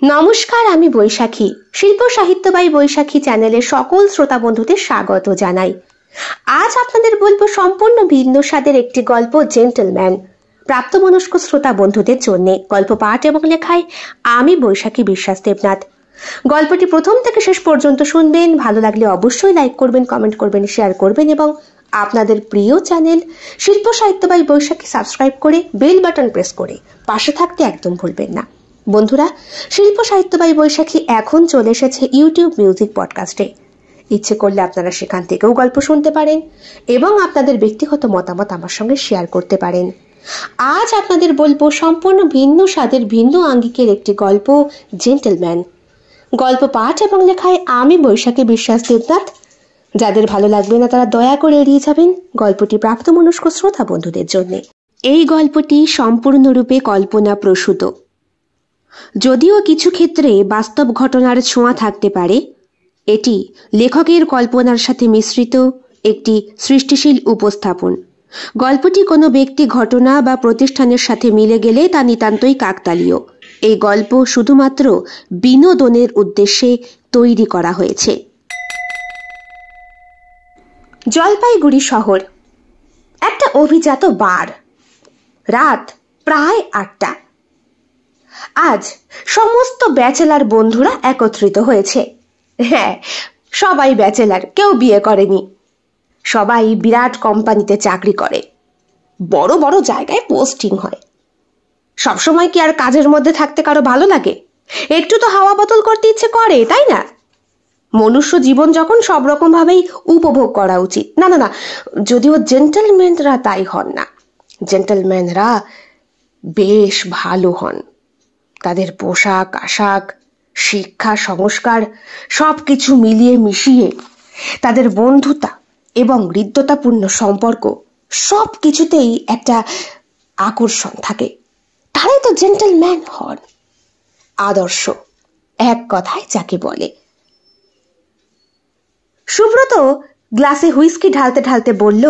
নমস্কার, আমি বৈশাখী। শিল্প সাহিত্য বাই বৈশাখী চ্যানেলের সকল শ্রোতা বন্ধুদের স্বাগত জানাই। আজ আপনাদের বলবো সম্পূর্ণ ভিন্ন স্বাদের একটি গল্প, জেন্টলম্যান। প্রাপ্তবয়স্ক শ্রোতা বন্ধুদের জন্য গল্প পাঠ এবং লেখায় আমি বৈশাখী বিশ্বাস দেবনাথ। গল্পটি প্রথম থেকে শেষ পর্যন্ত শুনবেন। ভালো লাগলে অবশ্যই লাইক করবেন, কমেন্ট করবেন, শেয়ার করবেন এবং আপনাদের প্রিয় চ্যানেল শিল্প সাহিত্য বাই বৈশাখী সাবস্ক্রাইব করে বেল বাটন প্রেস করে পাশে থাকতে একদম ভুলবেন না। বন্ধুরা, শিল্প সাহিত্য বাই বৈশাখী এখন চলে এসেছে ইউটিউব মিউজিক পডকাস্টে। ইচ্ছে করলে আপনারা সেখান থেকেও গল্প শুনতে পারেন এবং আপনাদের ব্যক্তিগত মতামত আমার সঙ্গে শেয়ার করতে পারেন। আজ আপনাদের বলবো সম্পূর্ণ ভিন্ন স্বাদের ভিন্ন আঙ্গিকের একটি গল্প, জেন্টলম্যান। গল্প পাঠ এবং লেখায় আমি বৈশাখী বিশ্বাস দেবনাথ। যাদের ভালো লাগবে না তারা দয়া করে এড়িয়ে যাবেন। গল্পটি প্রাপ্তবয়স্ক শ্রোতা বন্ধুদের জন্য। এই গল্পটি সম্পূর্ণরূপে কল্পনা প্রসূত, যদিও কিছু ক্ষেত্রে বাস্তব ঘটনার ছোঁয়া থাকতে পারে। এটি লেখকের কল্পনার সাথে মিশ্রিত একটি সৃষ্টিশীল উপস্থাপন। গল্পটি কোনো ব্যক্তি, ঘটনা বা প্রতিষ্ঠানের সাথে মিলে গেলে তা নিতান্তই কাকতালীয়। এই গল্প শুধুমাত্র বিনোদনের উদ্দেশ্যে তৈরি করা হয়েছে। জলপাইগুড়ি শহর, একটা অভিজাত বার। রাত প্রায় 8টা। আজ সমস্ত ব্যাচেলার বন্ধুরা একত্রিত হয়েছে। হ্যাঁ, সবাই ব্যাচেলার, কেউ বিয়ে করেনি। সবাই বিরাট কোম্পানিতে চাকরি করে, বড় বড় জায়গায় পোস্টিং হয়। সবসময় কি আর কাজের মধ্যে থাকতে কারো ভালো লাগে? একটু তো হাওয়া বদল করতে ইচ্ছে করে, তাই না? মনুষ্য জীবন যখন সব রকম ভাবেই উপভোগ করা উচিত। না না না, যদিও জেন্টলম্যানরা তাই হন না। জেন্টলম্যানরা বেশ ভালো হন। তাদের পোশাক আশাক, শিক্ষা, সংস্কার সবকিছু মিলিয়ে মিশিয়ে তাদের বন্ধুতা এবং হৃদ্যতাপূর্ণ সম্পর্ক সবকিছুতেই একটা আকর্ষণ থাকে। তারাই তো জেন্টলম্যান হন। আদর্শ, এক কথায় যাকে বলে। সুব্রত গ্লাসে হুইস্কি ঢালতে ঢালতে বলল,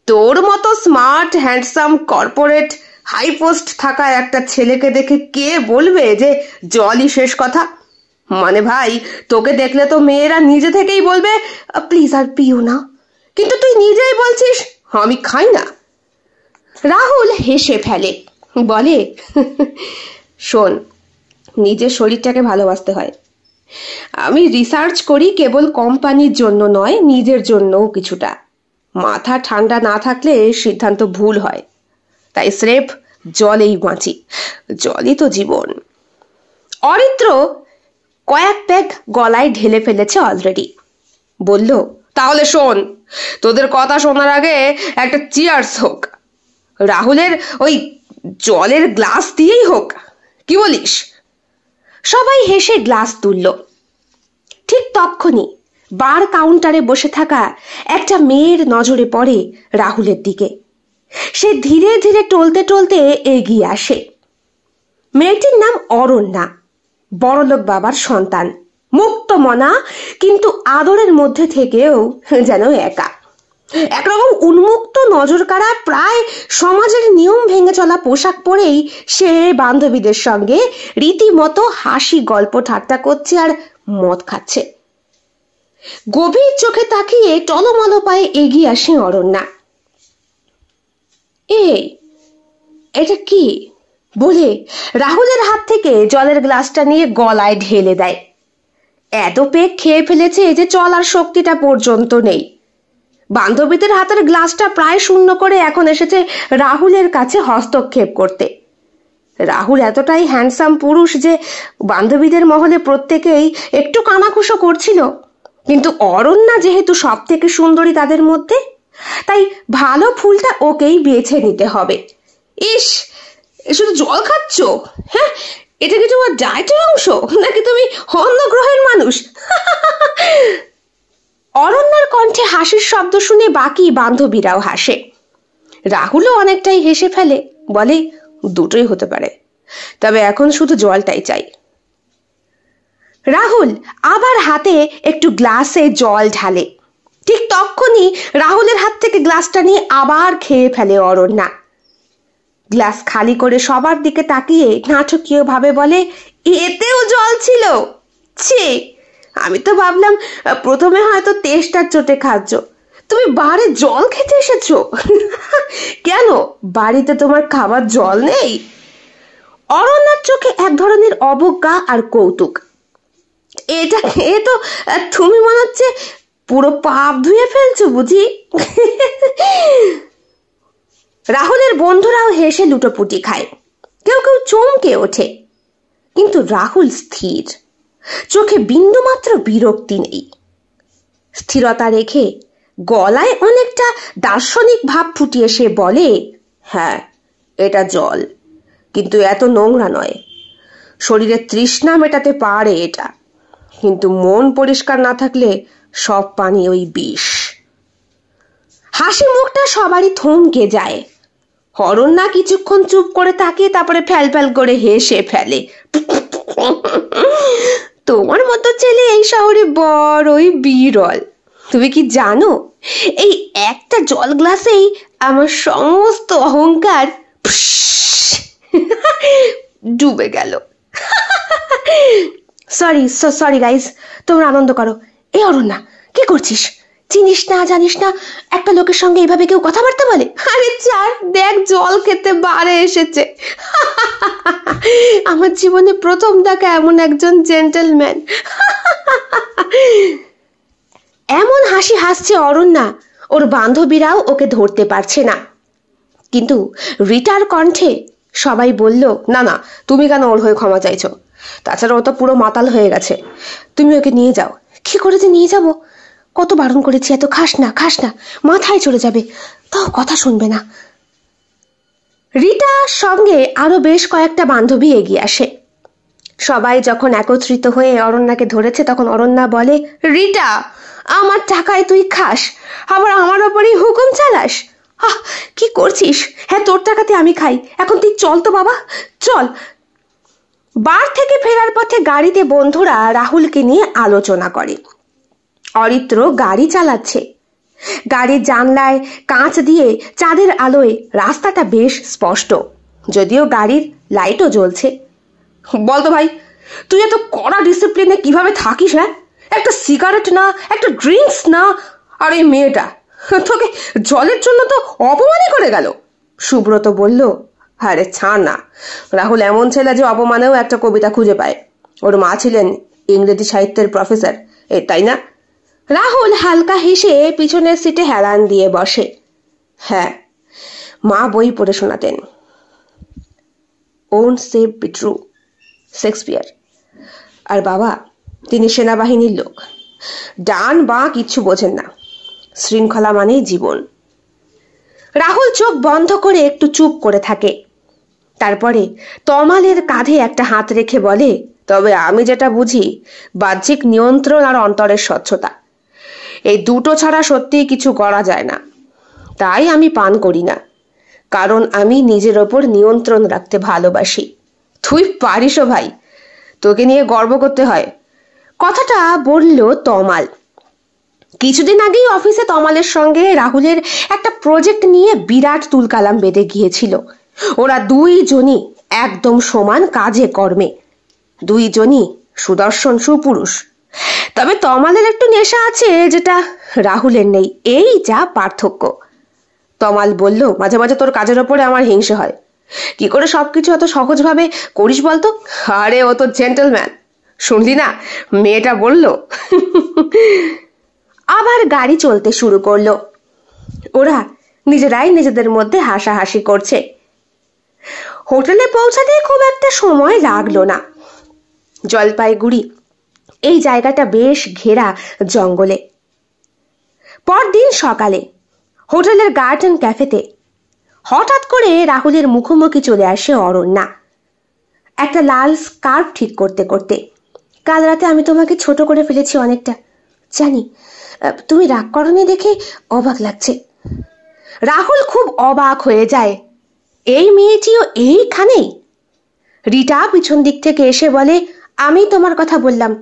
তোর মতো smart, handsome, corporate, high post থাকা একটা ছেলেকে দেখে কে বলবে যে জলই শেষ কথা? মানে ভাই, তোকে দেখলে তো মেয়েরা নিজে থেকেই বলবে প্লিজ আর পিও না, কিন্তু তুই নিজেই বলছিস আমি খাই না। রাহুল হেসে ফেলে, বলে, শোন, নিজের শরীরটাকে ভালোবাসতে হয়। আমি রিসার্চ করি কেবল কোম্পানির জন্য নয়, নিজের জন্যও কিছুটা। মাথা ঠান্ডা না থাকলে সিদ্ধান্ত ভুল হয়, তাই স্রেফ জলেই বাঁচি। জলই তো জীবন। অরিত্র কয়েক প্যাক গলায় ঢেলে ফেলেছে অলরেডি। বলল, তাহলে শোন, তোদের কথা শোনার আগে একটা চিয়ার্স হোক। রাহুলের ওই জলের গ্লাস দিয়েই হোক, কি বলিস? সবাই হেসে গ্লাস তুলল। ঠিক তক্ষুনি বার কাউন্টারে বসে থাকা একটা মেয়ের নজরে পড়ে রাহুলের দিকে। সে ধীরে ধীরে টলতে টলতে এগিয়ে আসে। মেয়েটির নাম অরণ্যা, বড়লোক বাবার সন্তান, মুক্তমনা, কিন্তু আদরের মধ্যে থেকেও যেন একা। একরকম উন্মুক্ত, নজর কাড়া, প্রায় সমাজের নিয়ম ভেঙে চলা পোশাক পরেই সে বান্ধবীদের সঙ্গে রীতিমতো হাসি, গল্প, ঠাট্টা করছে আর মদ খাচ্ছে। গভীর চোখে তাকিয়ে টলমল পায়ে এগিয়ে আসে অরণ্যা। এটা কি বলে রাহুলের হাত থেকে জলের গ্লাসটা নিয়ে গলায় ঢেলে দেয়। এত পেক খেয়ে ফেলেছে যে চলার শক্তিটা পর্যন্ত নেই। বান্ধবীদের হাতের গ্লাসটা প্রায় শূন্য করে এখন এসেছে রাহুলের কাছে হস্তক্ষেপ করতে। রাহুল এতটাই হ্যান্ডসাম পুরুষ যে বান্ধবীদের মহলে প্রত্যেকেই একটু কানাঘুষো করছিল, কিন্তু অরণ্যা যেহেতু সব থেকে সুন্দরী তাদের মধ্যে, তাই ভালো ফুলটা ওকেই বেছে নিতে হবে। ইস, শুধু জল খাচ্ছ? হ্যাঁ, এটা কি তোমার ডায়েটের অংশ, নাকি তুমি অন্য গ্রহের মানুষ? অরণ্যার কণ্ঠে হাসির শব্দ শুনে বাকি বান্ধবীরাও হাসে। রাহুলও অনেকটাই হেসে ফেলে, বলে, দুটোই হতে পারে, তবে এখন শুধু জলটাই চাই। রাহুল আবার হাতে একটু গ্লাসে জল ঢালে। ঠিক তখনই রাহুলের হাত থেকে গ্লাসটা নিয়ে আবার খেয়ে ফেলে অরণ্যা। গ্লাস খালি করে সবার দিকে তাকিয়ে নাটকীয় ভাবে বলে, এতেও জল ছিল? ছি, আমি তো ভাবলাম প্রথমে হয়তো তেষ্টার চোটে খাচ্ছ, তুমি বারে জল খেতে এসেছো। কেন, বাড়িতে তোমার খাবার জল নেই? অরণ্যার চোখে এক ধরনের অবজ্ঞা আর কৌতুক। এটা খেয়ে তো তুমি মনে হচ্ছে পুরো পাপ ধুয়ে ফেলছো বুঝি। রাহুলের বন্ধুরাও হেসে লুটোপুটি খায়, কেউ কেউ চমকে ওঠে, কিন্তু রাহুল স্থির, চোখে বিন্দুমাত্র বিরক্তি নেই। স্থিরতা রেখে গলায় অনেকটা দার্শনিক ভাব ফুটিয়ে সে বলে, হ্যাঁ এটা জল, কিন্তু এত নোংরা নয়। শরীরে তৃষ্ণা মেটাতে পারে এটা, কিন্তু মন পরিষ্কার না থাকলে সব পানি ওই বিষ। হাসি মুখটা সবারই থমকে যায়। অরণ্যা কিছুক্ষণ চুপ করে তাকিয়ে তারপরে ফ্যাল ফ্যাল করে হেসে ফেলে। তোমার মতো ছেলে এই শহরে বড়ই বিরল। তুমি কি জানো, এই একটা জল গ্লাসেই আমার সমস্ত অহংকার ডুবে গেল। সরি গাইস, তোমরা আনন্দ করো। এই অরণ্যা, কি করছিস? চিনিস না, জানিস না একটা লোকের সঙ্গে এইভাবে কেউ কথাবার্তা বলে? আরে চার, দেখ জল খেতে বারে এসেছে। আমার জীবনে প্রথম দেখা এমন একজন জেন্টলম্যান। এমন হাসি হাসছে অরণ্যা, ওর বান্ধবীরাও ওকে ধরতে পারছে না। কিন্তু রিটার কণ্ঠে সবাই বলল, না না, তুমি কেন ওর হয়ে ক্ষমা চাইছো? তাছাড়া ও তো পুরো মাতাল হয়ে গেছে, তুমি ওকে নিয়ে যাও। কি করে যে নিয়ে যাবো? কত বারণ করেছি, এত খাস না, মাথায় চলে যাবে, তাও কথা শুনবে না। রিটার সঙ্গে আরো বেশ কয়েকটা বান্ধবী এগিয়ে আসে। সবাই যখন একত্রিত হয়ে অরণ্যাকে ধরেছে, তখন অরণ্যা বলে, রিটা, আমার টাকায় তুই খাস, আবার আমার ওপরেই হুকুম চালাস? কি করছিস? হ্যাঁ, তোর টাকাতে আমি খাই, এখন তুই চল তো বাবা, চল। বার থেকে ফেরার পথে গাড়িতে বন্ধুরা রাহুলকে নিয়ে আলোচনা করে। অরিত্র গাড়ি চালাচ্ছে। গাড়ির জানলায় কাঁচ দিয়ে চাঁদের আলোয় রাস্তাটা বেশ স্পষ্ট, যদিও গাড়ির লাইটও জ্বলছে। বলতো ভাই, তুই এত কড়া ডিসিপ্লিনে কিভাবে থাকিস? হ্যাঁ, একটা সিগারেট না, একটা ড্রিঙ্কস না, আর এই মেয়েটা তোকে জলের জন্য তো অপমানই করে গেল। সুব্রত বলল, আরে ছাড় না, রাহুল এমন ছেলে যে অপমানেও একটা কবিতা খুঁজে পায়। ওর মা ছিলেন ইংরেজি সাহিত্যের প্রফেসর, তাই না? রাহুল হালকা হেসে পিছনের সিটে হেলান দিয়ে বসে। হ্যাঁ, মা বই পড়ে শোনাতেন। ওন সেভ বি ট্রু, শেক্সপিয়ার। আর বাবা, তিনি সেনাবাহিনীর লোক, ডান বা কিচ্ছু বোঝেন না, শৃঙ্খলা মানেই জীবন। রাহুল চোখ বন্ধ করে একটু চুপ করে থাকে, তারপরে তমালের কাঁধে একটা হাত রেখে বলে, তবে আমি যেটা বুঝি, বাহ্যিক নিয়ন্ত্রণ আর অন্তরের স্বচ্ছতা, এই দুটো ছাড়া সত্যিই কিছু করা যায় না। তাই আমি পান করি না, কারণ আমি নিজের ওপর নিয়ন্ত্রণ রাখতে ভালোবাসি। তুই পারিসও ভাই, তোকে নিয়ে গর্ব করতে হয়। কথাটা বলল তমাল। কিছুদিন আগেই অফিসে তমালের সঙ্গে রাহুলের একটা প্রজেক্ট নিয়ে বিরাট তুলকালাম বেঁধে গিয়েছিল। ওরা দুইজনই একদম সমান কাজে কর্মে, দুইজনই সুদর্শন সুপুরুষ। তবে তমালের একটু নেশা আছে, যেটা রাহুলের নেই, এই যা পার্থক্য। তমাল বলল, মাঝে মাঝে তোর কাজের ওপরে আমার হিংসে হয়। কি করে সবকিছু এত সহজভাবে করিস বলতো? আরে ও তো জেন্টলম্যান, শুনলি না মেয়েটা বলল। আবার গাড়ি চলতে শুরু করলো। ওরা নিজেরাই নিজেদের মধ্যে হাসাহাসি করছে। হোটেলে পৌঁছাতে খুব একটা সময় লাগলো না। জলপাইগুড়ি এই জায়গাটা বেশ ঘেরা জঙ্গলে। পরদিন সকালে হোটেলের গার্ডেন ক্যাফেতে হঠাৎ করে রাহুলের মুখোমুখি চলে আসে অরণ্যা, একটা লাল স্কার্ফ ঠিক করতে করতে। কাল রাতে আমি তোমাকে ছোট করে ফেলেছি অনেকটা, জানি, তুমি রাগ করনি দেখে অবাক লাগছে। রাহুল খুব অবাক হয়ে যায়, এই মেয়েটিও এইখানেই। রিটা পিছন দিক থেকে এসে বলে, আমি তোমার কথা বললাম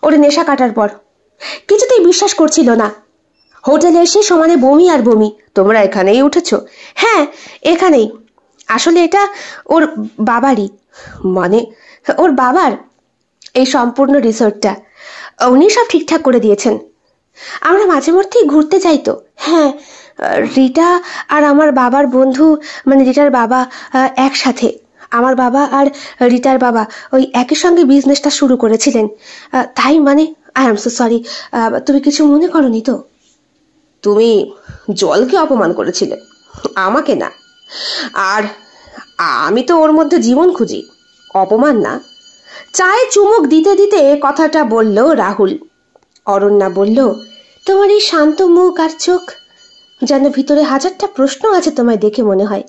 ওর নেশা কাটার পর। কিছুতেই বিশ্বাস করছিল না। হোটেলে এসে সমানে বমি আর বমি। তোমরা এখানেই উঠেছ? হ্যাঁ, এখানেই। আসলে এটা ওর বাবারই, মানে ওর বাবার এই সম্পূর্ণ রিসোর্টটা উনি সব ঠিকঠাক করে দিয়েছেন। আমরা মাঝে মধ্যেই ঘুরতে যাই তো। হ্যাঁ, রিটা আর আমার বাবার বন্ধু, মানে রিটার বাবা, একসাথে। আমার বাবা আর রিটার বাবা ওই একই সঙ্গে বিজনেসটা শুরু করেছিলেন। তাই মানে আই এম সো সরি, তুমি কিছু মনে করনি তো? তুমি জলকে অপমান করেছিলে, আমাকে না। আর আমি তো ওর মধ্যে জীবন খুঁজি, অপমান না। চায়ে চুমুক দিতে দিতে কথাটা বলল রাহুল। অরণ্যা বলল, তোমার এই শান্ত মুখ আর চোখ, যেন ভিতরে হাজারটা প্রশ্ন আছে তোমায় দেখে মনে হয়,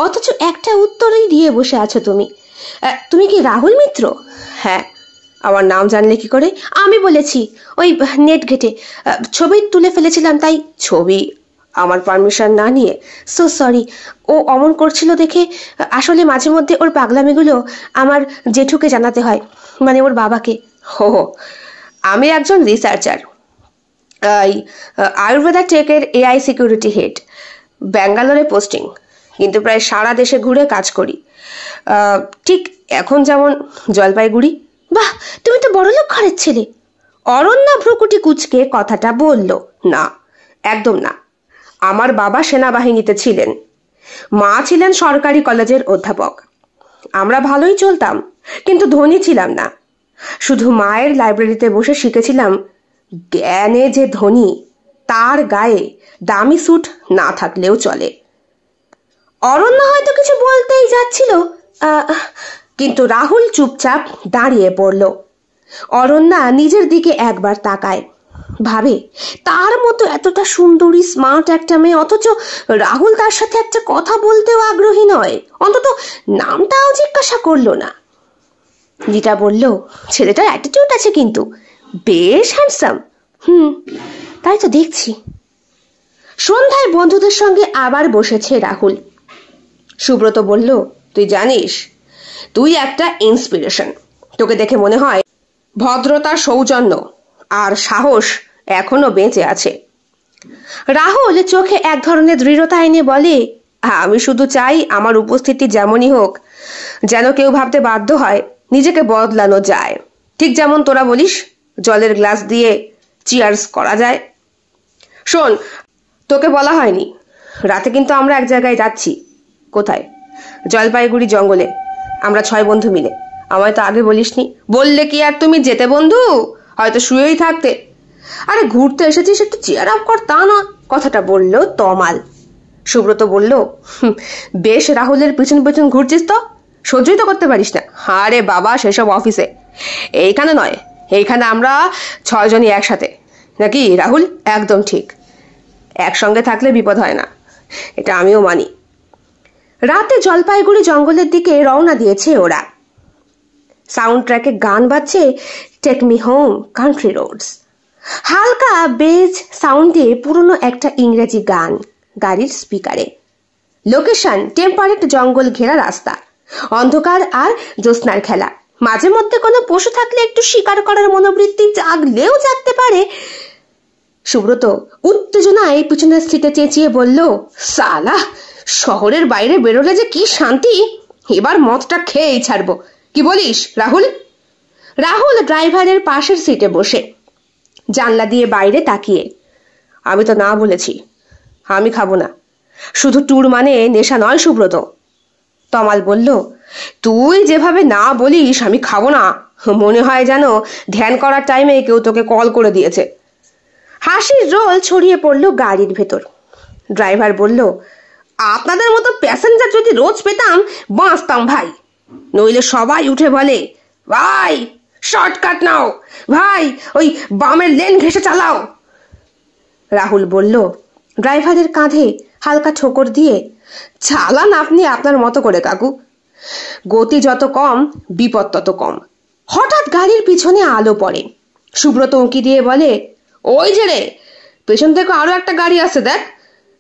অথচ একটা উত্তরই দিয়ে বসে আছো তুমি। তুমি কি রাহুল মিত্র? হ্যাঁ। আমার নাম জানলে কি করে? আমি বলেছি, ওই নেট ঘেটে ছবি তুলে ফেলেছিলাম, তাই। ছবি আমার পারমিশন না নিয়ে? সো সরি, ও অমন করছিল দেখে। আসলে মাঝে মধ্যে ওর পাগলামিগুলো আমার জেঠুকে জানাতে হয়, মানে ওর বাবাকে। হো, আমি একজন রিসার্চার, আয়ুর্বেদা টেকের এআই সিকিউরিটি হেড, ব্যাঙ্গালোরে পোস্টিং, কিন্তু প্রায় সারা দেশে ঘুরে কাজ করি। ঠিক এখন যেমন জলপাইগুড়ি। বাহ, তুমি তো বড়লোক ঘরের ছেলে। অরণ্যা ভ্রুকুটি কুচকে কথাটা বলল। না, একদম না। আমার বাবা সেনাবাহিনীতে ছিলেন, মা ছিলেন সরকারি কলেজের অধ্যাপক। আমরা ভালোই চলতাম, কিন্তু ধনী ছিলাম না। শুধু মায়ের লাইব্রেরিতে বসে শিখেছিলাম জ্ঞানে যে ধনী, তার গায়ে দামি স্যুট না থাকলেও চলে। অরণ্যা হয়তো কিছু বলতেই যাচ্ছিল, কিন্তু রাহুল চুপচাপ দাঁড়িয়ে পড়ল। অরণ্যা নিজের দিকে একবার তাকায়, ভাবে তার মতো এতটা সুন্দরী স্মার্ট একটা মেয়ে, অথচ রাহুল তার সাথে একটা কথা বলতেও আগ্রহী নয়, অন্তত নামটাও জিজ্ঞাসা করলো না। রিটা বলল, ছেলেটার অ্যাটিটিউড আছে কিন্তু, বেশ হ্যান্ডসাম। তাই তো দেখছি। সন্ধ্যায় বন্ধুদের সঙ্গে আবার বসেছে রাহুল। সুব্রত বলল, তুই জানিস, তুই একটা ইন্সপিরেশন। তোকে দেখে মনে হয় ভদ্রতা, সৌজন্য আর সাহস এখনো বেঁচে আছে। রাহুল চোখে এক ধরনের দৃঢ়তা এনে বলে, আমি শুধু চাই আমার উপস্থিতি যেমনই হোক, যেন কেউ ভাবতে বাধ্য হয় নিজেকে বদলানো যায়। ঠিক যেমন তোরা বলিস, জলের গ্লাস দিয়ে চিয়ার্স করা যায়। শোন, তোকে বলা হয়নি, রাতে কিন্তু আমরা এক জায়গায় যাচ্ছি। কোথায়? জলপাইগুড়ি জঙ্গলে, আমরা 6 বন্ধু মিলে। আমায় তো আগে বলিসনি। বললে কি আর তুমি যেতে বন্ধু? হয়তো শুয়েই থাকতে। আরে ঘুরতে এসেছিস, একটু চেয়ার আপ কর, তা না। কথাটা বলল তমাল। সুব্রত বলল, বেশ রাহুলের পিছন পিছন ঘুরছিস তো, সহ্যই তো করতে পারিস না। আরে বাবা, সেসব অফিসে, এইখানে নয়। এইখানে আমরা 6 জনই একসাথে, নাকি রাহুল? একদম ঠিক। একসঙ্গে থাকলে বিপদ হয় না, এটা আমিও মানি। রাতে জলপাইগুড়ি জঙ্গলের দিকে রওনা দিয়েছে ওরা। সাউন্ড ট্র্যাকে গান বাজছে, take me home country roads. হালকা বেজ সাউন্ডে পুরনো একটা ইংরেজি গান গাড়ির স্পিকারে। লোকেশন টেম্পারেট জঙ্গল ঘেরা রাস্তা, অন্ধকার আর জ্যোৎস্নার খেলা। মাঝে মধ্যে কোনো পশু থাকলে একটু শিকার করার মনোবৃত্তি জাগলেও জাগতে পারে। সুব্রত উত্তেজনায় পিছনের সিটে চেঁচিয়ে বলল, সালা, শহরের বাইরে বেরোলে যে কি শান্তি, এবার মদটা খেয়েই ছাড়বো। কি বলিস রাহুল? রাহুল ড্রাইভারের পাশের সিটে বসে, জানলা দিয়ে বাইরে তাকিয়ে, আমি তো না বলেছি, আমি খাবো না। শুধু ট্যুর মানে নেশা নয় সুব্রত। তমাল বলল, তুই যেভাবে না বলিস আমি খাবো না, মনে হয় যেন ধ্যান করার টাইমে কেউ তোকে কল করে দিয়েছে। হাসির রোল ছড়িয়ে পড়ল গাড়ির ভেতর। ড্রাইভার বলল, আপনাদের মতো প্যাসেঞ্জার যদি রোজ পেতাম বাঁচতাম ভাই, নইলে সবাই উঠে বলে, ভাই শর্টকাট নাও, ভাই ওই বামের লেন ঘেঁষে চালাও। রাহুল বলল, ড্রাইভারের কাঁধে হালকা ঠোকর দিয়ে, চালান আপনি আপনার মতো করে কাকু, গতি যত কম বিপদ তত কম। হঠাৎ গাড়ির পিছনে আলো পড়ে। সুব্রত উঁকি দিয়ে বলে, ওই যে রে, পেছন থেকে আরো একটা গাড়ি আসছে, দেখ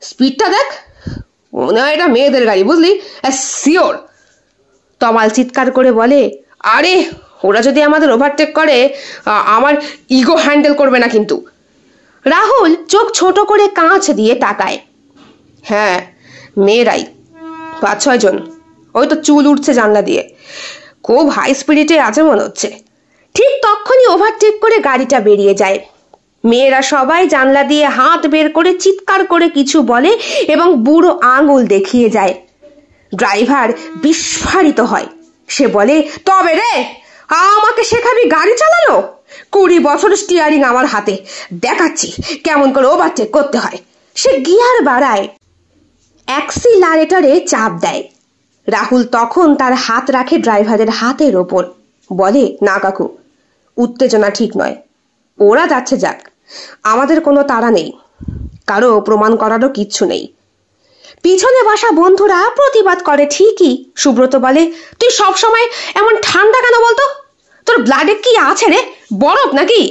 স্পিডটা দেখ, মনে হয় এটা মেয়েদের গাড়ি, বুঝলি? শিওর। তমাল চিৎকার করে বলে, আরে ওরা যদি আমাদের ওভারটেক করে, আমার ইগো হ্যান্ডেল করবে না কিন্তু। রাহুল চোখ ছোট করে কাঁচ দিয়ে তাকায়। হ্যাঁ, মেয়েরাই, 5-6 জন। ওই তো চুল উঠছে জানলা দিয়ে, খুব হাই স্পিরিটে আছে মনে হচ্ছে। ঠিক তখনই ওভারটেক করে গাড়িটা বেরিয়ে যায়। মেয়েরা সবাই জানলা দিয়ে হাত বের করে চিৎকার করে কিছু বলে এবং বুড়ো আঙুল দেখিয়ে যায়। ড্রাইভার বিস্ফারিত হয়। সে বলে, তবে রে, আমাকে শেখাবি গাড়ি চালানো? 20 বছর স্টিয়ারিং আমার হাতে, দেখাচ্ছি কেমন করে ওভারটেক করতে হয়। সে গিয়ার বাড়ায়, অ্যাক্সিলারেটরে চাপ দেয়। রাহুল তখন তার হাত রাখে ড্রাইভারের হাতের ওপর, বলে, না কাকু, উত্তেজনা ঠিক নয়, ওরা যাচ্ছে যাক, আমাদের কোনো তাড়া নেই, কারো প্রমাণ করারও কিচ্ছু নেই। পিছনে বসা বন্ধুরা প্রতিবাদ করে ঠিকই। সুব্রত বলে, তুই সব সময় এমন ঠান্ডা কেন বলতো? তোর ব্লাডে কি আছে রে, বরফ নাকি?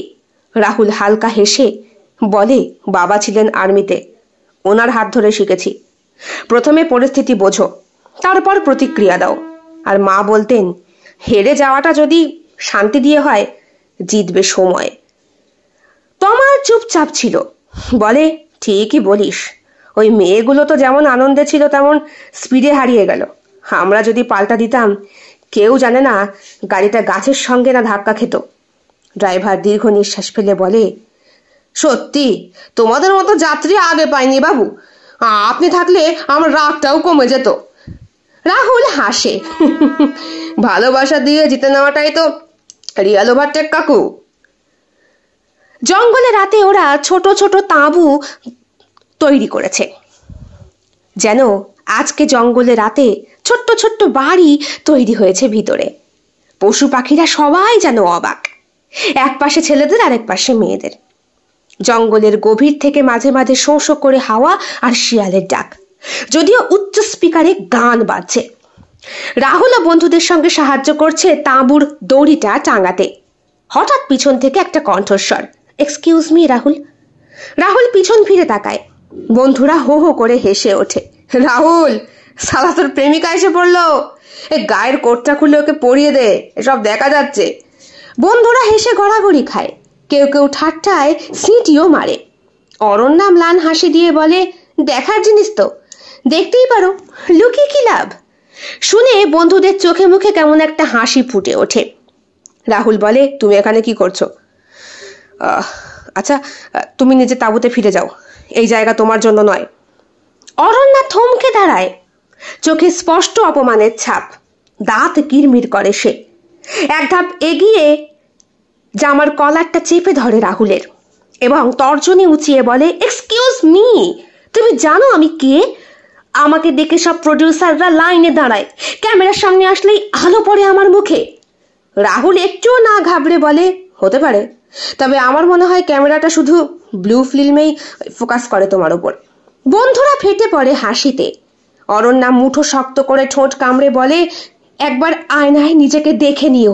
রাহুল হালকা হেসে বলে, বাবা ছিলেন আর্মিতে, ওনার হাত ধরে শিখেছি। প্রথমে পরিস্থিতি বোঝো, তারপর প্রতিক্রিয়া দাও। আর মা বলতেন, হেরে যাওয়াটা যদি শান্তি দিয়ে হয়, জিতবে সময়। তমাল চুপচাপ ছিল, বলে, ঠিকই বলিস, ওই মেয়েগুলো তো যেমন আনন্দে ছিল তেমন স্পিডে হারিয়ে গেল। আমরা যদি পাল্টা দিতাম, কেউ জানে না গাড়িটা গাছের সঙ্গে না ধাক্কা খেত। ড্রাইভার দীর্ঘ নিঃশ্বাস ফেলে বলে, সত্যি তোমাদের মতো যাত্রী আগে পাইনি বাবু, আপনি থাকলে আমার রাগটাও কমে যেত। রাহুল হাসে, ভালোবাসা দিয়ে জিতে নেওয়াটাই তো রিয়াল ওভারটেক কাকু। জঙ্গলে রাতে ওরা ছোট ছোট তাঁবু তৈরি করেছে, যেন আজকে জঙ্গলে রাতে ছোট্ট ছোট্ট বাড়ি তৈরি হয়েছে ভিতরে। পশু পাখিরা সবাই যেন অবাক, এক পাশে ছেলেদের আর এক পাশে মেয়েদের। জঙ্গলের গভীর থেকে মাঝে মাঝে শোঁ শোঁ করে হাওয়া আর শিয়ালের ডাক, যদিও উচ্চ স্পিকারে গান বাজছে। রাহুল বন্ধুদের সঙ্গে সাহায্য করছে তাঁবুর দড়িটা টাঙাতে। হঠাৎ পিছন থেকে একটা কণ্ঠস্বর, এক্সকিউজ মি রাহুল। রাহুল পিছন ফিরে তাকায়, বন্ধুরা হো হো করে হেসে ওঠে। রাহুল, সালা তোর প্রেমিকা এসে পড়লো, এই গায়ের কোটটা খুলে ওকে পরিয়ে দে, এসব দেখা যাচ্ছে। বন্ধুরা হেসে গড়াগড়ি খায়, কেউ কেউ ঠাট্টায় সিটিও মারে। অরণ্যা ম্লান হাসি দিয়ে বলে, দেখার জিনিস তো, দেখতেই পারো, লুকিয়ে কি লাভ? শুনে বন্ধুদের চোখে মুখে কেমন একটা হাসি ফুটে ওঠে। রাহুল বলে, তুমি এখানে কি করছো? আচ্ছা, তুমি নিজে তাঁবুতে ফিরে যাও, এই জায়গা তোমার জন্য নয়। অরণ্যা থমকে দাঁড়ায়, চোখে স্পষ্ট অপমানের ছাপ, দাঁত কিরমির করে সে। এক ধাপ এগিয়ে জামার কলারটা চেপে ধরে রাহুলের এবং তর্জনী উঁচিয়ে বলে, এক্সকিউজ মি, তুমি জানো আমি কে? আমাকে দেখে সব প্রডিউসাররা লাইনে দাঁড়ায়, ক্যামেরার সামনে আসলেই আলো পড়ে আমার মুখে। রাহুল একটুও না ঘাবড়ে বলে, হতে পারে, তবে আমার মনে হয় ক্যামেরাটা শুধু ব্লু ফিল্মেই ফোকাস করে তোমার উপর। বন্ধুরা ফেটে পড়ে হাসিতে। অরণ্যা মুঠো শক্ত করে ঠোঁট কামড়ে বলে, একবার আয়নায় নিজেকে দেখে নিও,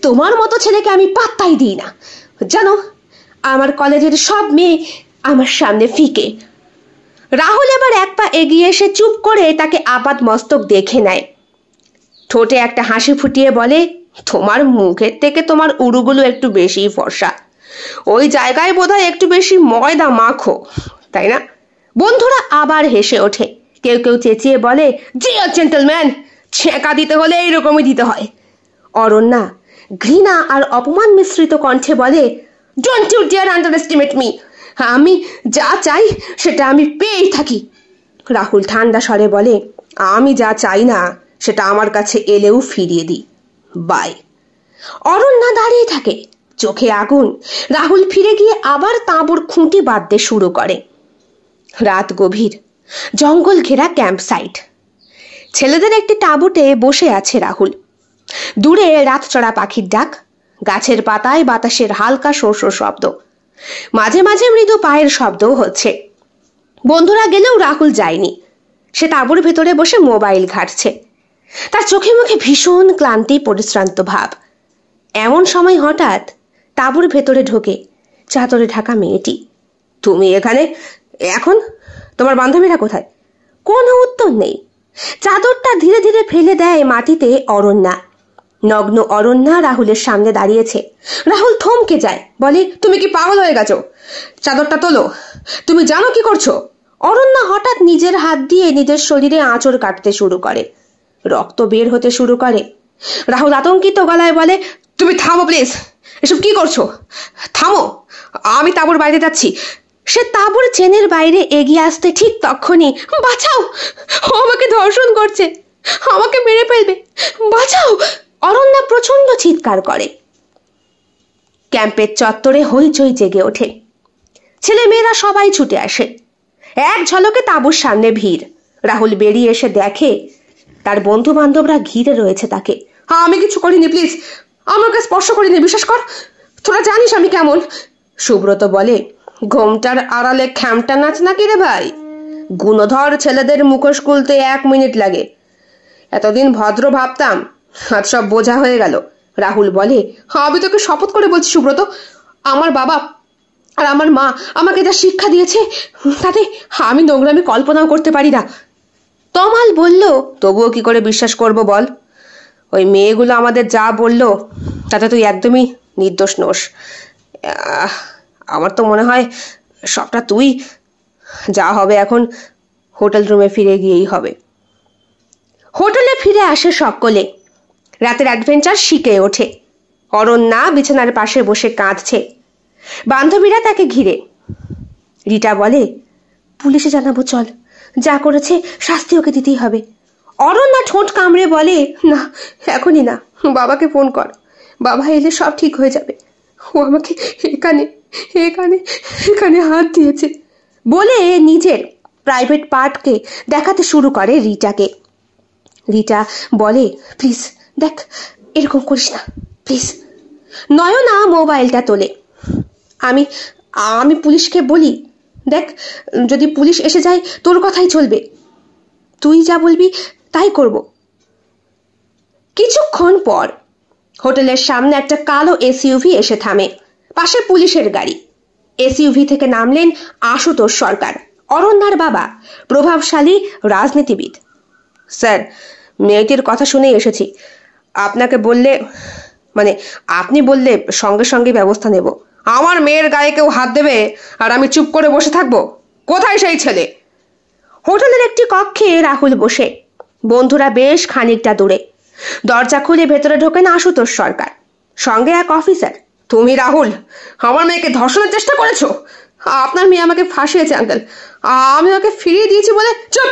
তোমার মতো ছেলেকে আমি পাত্তাই দিই না। জানো, আমার কলেজের সব মেয়ে আমার সামনে ফিকে। রাহুল এবার এক পা এগিয়ে এসে চুপ করে তাকে আপাত মস্তক দেখে নেয়, ঠোঁটে একটা হাসি ফুটিয়ে বলে, তোমার মুখের থেকে তোমার উড়ুগুলো একটু বেশি ফর্সা, ওই জায়গায় বোধহয় একটু বেশি ময়দা মাখো, তাই না? বন্ধুরা আবার হেসে ওঠে, কেউ কেউ চেঁচিয়ে বলে, জিও জেন্টলম্যান, ছেঁকা দিতে হলে এইরকমই দিতে হয়। অরণ্যা ঘৃণা আর অপমান মিশ্রিত কণ্ঠে বলে, don't you dare underestimate me, আমি যা চাই সেটা আমি পেয়েই থাকি। রাহুল ঠান্ডা স্বরে বলে, আমি যা চাই না সেটা আমার কাছে এলেও ফিরিয়ে দিই, বাই। অরণ্যা দাঁড়িয়ে থাকে, চোখে আগুন। রাহুল ফিরে গিয়ে আবার তাঁবুর খুঁটি বাঁধতে শুরু করে। রাত গভীর, জঙ্গল ঘেরা ক্যাম্প সাইট। ছেলেদের একটি তাঁবুতে বসে আছে রাহুল। দূরে রাত চড়া পাখির ডাক, গাছের পাতায় বাতাসের হালকা শো শো শব্দ, মাঝে মাঝে মৃদু পায়ের শব্দও হচ্ছে। বন্ধুরা গেলেও রাহুল যায়নি, সে তাঁবুর ভেতরে বসে মোবাইল ঘাঁটছে। তার চোখে মুখে ভীষণ ক্লান্তি, পরিশ্রান্ত ভাব। এমন সময় হঠাৎ তাঁবুর ভেতরে ঢোকে চাদরে ঢাকা মেয়েটি। তুমি এখানে এখন? তোমার বান্ধবীরা কোথায়? কোনো উত্তর নেই। চাদরটা ধীরে ধীরে ফেলে দেয় মাটিতে অরণ্যা। নগ্ন অরণ্যা রাহুলের সামনে দাঁড়িয়েছে। রাহুল থমকে যায়, বলে, তুমি কি পাগল হয়ে গেছো? চাদরটা তোলো, তুমি জানো কি করছো? অরণ্যা হঠাৎ নিজের হাত দিয়ে নিজের শরীরে আঁচড় কাটতে শুরু করে, রক্ত বের হতে শুরু করে। রাহুল আতঙ্কিত গলায় বলে, তুমি থামো প্লিজ, এসব কি করছো? থামো, আমি তাঁবুর বাইরে যাচ্ছি। সে তাঁবুর চেনের বাইরে এগিয়ে আসতে ঠিক তখনই, বাঁচাও, ও আমাকে ধর্ষণ করছে, আমাকে মেরে ফেলবে, বাঁচাও, অরণ্যা প্রচন্ড চিৎকার করে। ক্যাম্পের চত্বরে হইচই জেগে ওঠে। ছেলে মেয়েরা সবাই ছুটে আসে। এক ঝলকে তাঁবুর সামনে ভিড়। রাহুল বেরিয়ে এসে দেখে তার বন্ধু বান্ধবরা ঘিরে রয়েছে তাকে। আমি কিছু করিনি, প্লিজ আমাকে স্পর্শ করিনি, বিশ্বাস কর, তোরা জানিস আমি কেমন। সুব্রত বলে, ঘোমটার আড়ালে খ্যামটা নাচ নাকি রে ভাই? গুণধর ছেলেদের মুখোশ খুলতে 1 মিনিট লাগে। এতদিন ভদ্র ভাবতাম, আজ সব বোঝা হয়ে গেল। রাহুল বলে, আমি তোকে শপথ করে বলছি সুব্রত, আমার বাবা আর আমার মা আমাকে যা শিক্ষা দিয়েছে তাতে আমি নোংরামি কল্পনাও করতে পারি না। তমাল বলল, তবুও কি করে বিশ্বাস করব বল? ওই মেয়েগুলো আমাদের যা বললো তাতে তুই একদমই নির্দোষ নোস। আমার তো মনে হয় সবটা তুই, যা হবে এখন হোটেল রুমে ফিরে গিয়েই হবে। হোটেলে ফিরে আসে সকলে। রাতের অ্যাডভেঞ্চার শিখে ওঠে। অরণ্যা বিছানার পাশে বসে কাঁদছে, বান্ধবীরা তাকে ঘিরে। রিটা বলে, পুলিশে জানাবো, চল, যা করেছে শাস্তি ওকে দিতেই হবে। অরণ্যা ঠোঁট কামড়ে বলে, না এখনই না, বাবাকে ফোন কর, বাবা এলে সব ঠিক হয়ে যাবে। ও আমাকে এখানে এখানে এখানে হাত দিয়েছে বলে নিজের প্রাইভেট পার্টকে দেখাতে শুরু করে রিটাকে। রিটা বলে, প্লিজ দেখ, এরকম করিস না প্লিজ। নয়না মোবাইলটা তোলে। আমি আমি পুলিশকে বলি, দেখ যদি পুলিশ এসে যায় তোর কথাই চলবে, তুই যা বলবি তাই করব। কিছুক্ষণ পর হোটেলের সামনে একটা কালো এসইউভি এসে থামে। পাশে পুলিশের গাড়ি। এসইউভি থেকে নামলেন আশুতোষ সরকার, অরণ্যার বাবা, প্রভাবশালী রাজনীতিবিদ। স্যার, মেয়েটির কথা শুনে এসেছি। আপনাকে বললে, মানে আপনি বললে সঙ্গে সঙ্গে ব্যবস্থা নেব। আমার মেয়ের গায়ে কেউ হাত দেবে আর আমি চুপ করে বসে থাকবো? কোথায় সেই ছেলে? হোটেলের একটি কক্ষে রাহুল বসে, বন্ধুরা বেশ খানিকটা দূরে। দরজা খুলে ভেতরে ঢোকেন আশুতোষ সরকার, সঙ্গে এক অফিসার। তুমি রাহুল, আমার মেয়েকে ধর্ষণের চেষ্টা করেছো? আপনার মেয়ে আমাকে ফাঁসিয়েছে আঙ্কেল, আমি ওকে ফিরিয়ে দিয়েছি বলে। চুপ!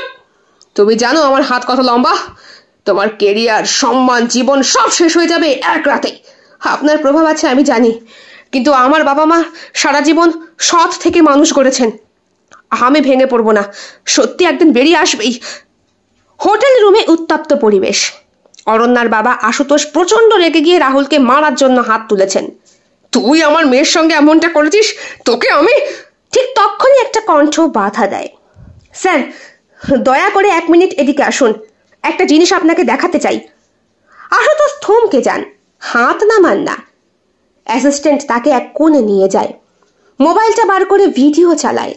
তুমি জানো আমার হাত কত লম্বা? তোমার কেরিয়ার, সম্মান, জীবন সব শেষ হয়ে যাবে এক রাতে। আপনার প্রভাব আছে আমি জানি, কিন্তু আমার বাবা মা সারা জীবন সৎ থেকে মানুষ করেছেন। আমি ভেঙে পড়বো না, সত্যি একদিন বেরিয়ে আসবেই। হোটেল রুমে উত্তপ্ত পরিবেশ। অরণ্যার বাবা আশুতোষ প্রচন্ড রেগে গিয়ে রাহুলকে মারার জন্য হাত তুলেছেন। তুই আমার মেয়ের সঙ্গে এমনটা করেছিস, তোকে আমি। ঠিক তখনই একটা কণ্ঠ বাধা দেয়। স্যার, দয়া করে 1 মিনিট এদিকে আসুন, একটা জিনিস আপনাকে দেখাতে চাই। আশুতোষ থমকে যান, হাত নামান না। অ্যাসিস্ট্যান্ট তাকে এক কোণে নিয়ে যায়, মোবাইলটা বার করে ভিডিও চালায়।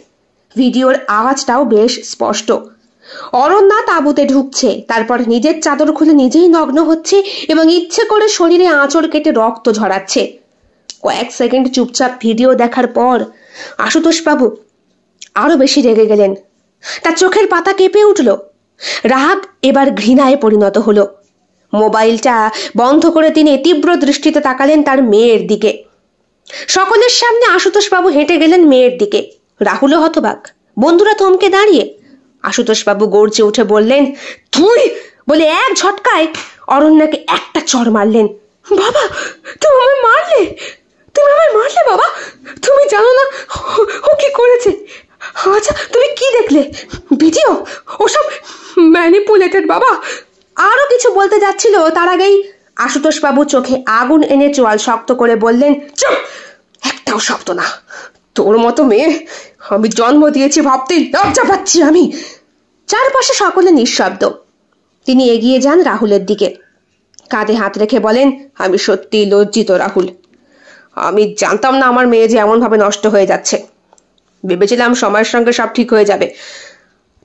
ভিডিওর আওয়াজটাও বেশ স্পষ্ট। অরণ্যা তাঁবুতে ঢুকছে, তারপর নিজের চাদর খুলে নিজেই নগ্ন হচ্ছে এবং ইচ্ছে করে শরীরে আঁচড় কেটে রক্ত ঝরাচ্ছে। কয়েক সেকেন্ড চুপচাপ ভিডিও দেখার পর আশুতোষ বাবু আরো বেশি রেগে গেলেন। তার চোখের পাতা কেঁপে উঠল। রাগ এবার ঘৃণায় পরিণত হলো। মোবাইলটা বন্ধ করে তিনি তীব্র দৃষ্টিতে তাকালেন তার মেয়ের দিকে। সকলের সামনে আশুতোষ বাবু হেঁটে গেলেন মেয়ের দিকে। রাহুলও হতবাক, বন্ধুরা থমকে দাঁড়িয়ে। আশুতোষ বাবু গর্জে উঠে বললেন, তুই! বলে এক ঝটকায় অরণ্যাকে একটা চড় মারলেন। বাবা, তুমি আমায় মারলে, তুমি আমায় মারলে বাবা, তুমি জানো না ও কি করেছে? আচ্ছা, তুমি কি দেখলে? ভিডিও? ওসব ম্যানিপুলেটেড বাবা। আরো কিছু বলতে যাচ্ছিল, তার আগেই আশুতোষ বাবু চোখে আগুন এনে চোয়াল শক্ত করে বললেন, চুপ! একটাও শব্দ না। তোর মতো মেয়ে আমি জন্ম দিয়েছি ভাবতেই লজ্জা পাচ্ছি আমি। চারপাশে সকলে নিঃশব্দ। তিনি এগিয়ে যান রাহুলের দিকে, কাঁধে হাত রেখে বলেন, আমি সত্যি লজ্জিত রাহুল। আমি জানতাম না আমার মেয়ে যে এমন ভাবে নষ্ট হয়ে যাচ্ছে। ভেবেছিলাম সময়ের সঙ্গে সব ঠিক হয়ে যাবে,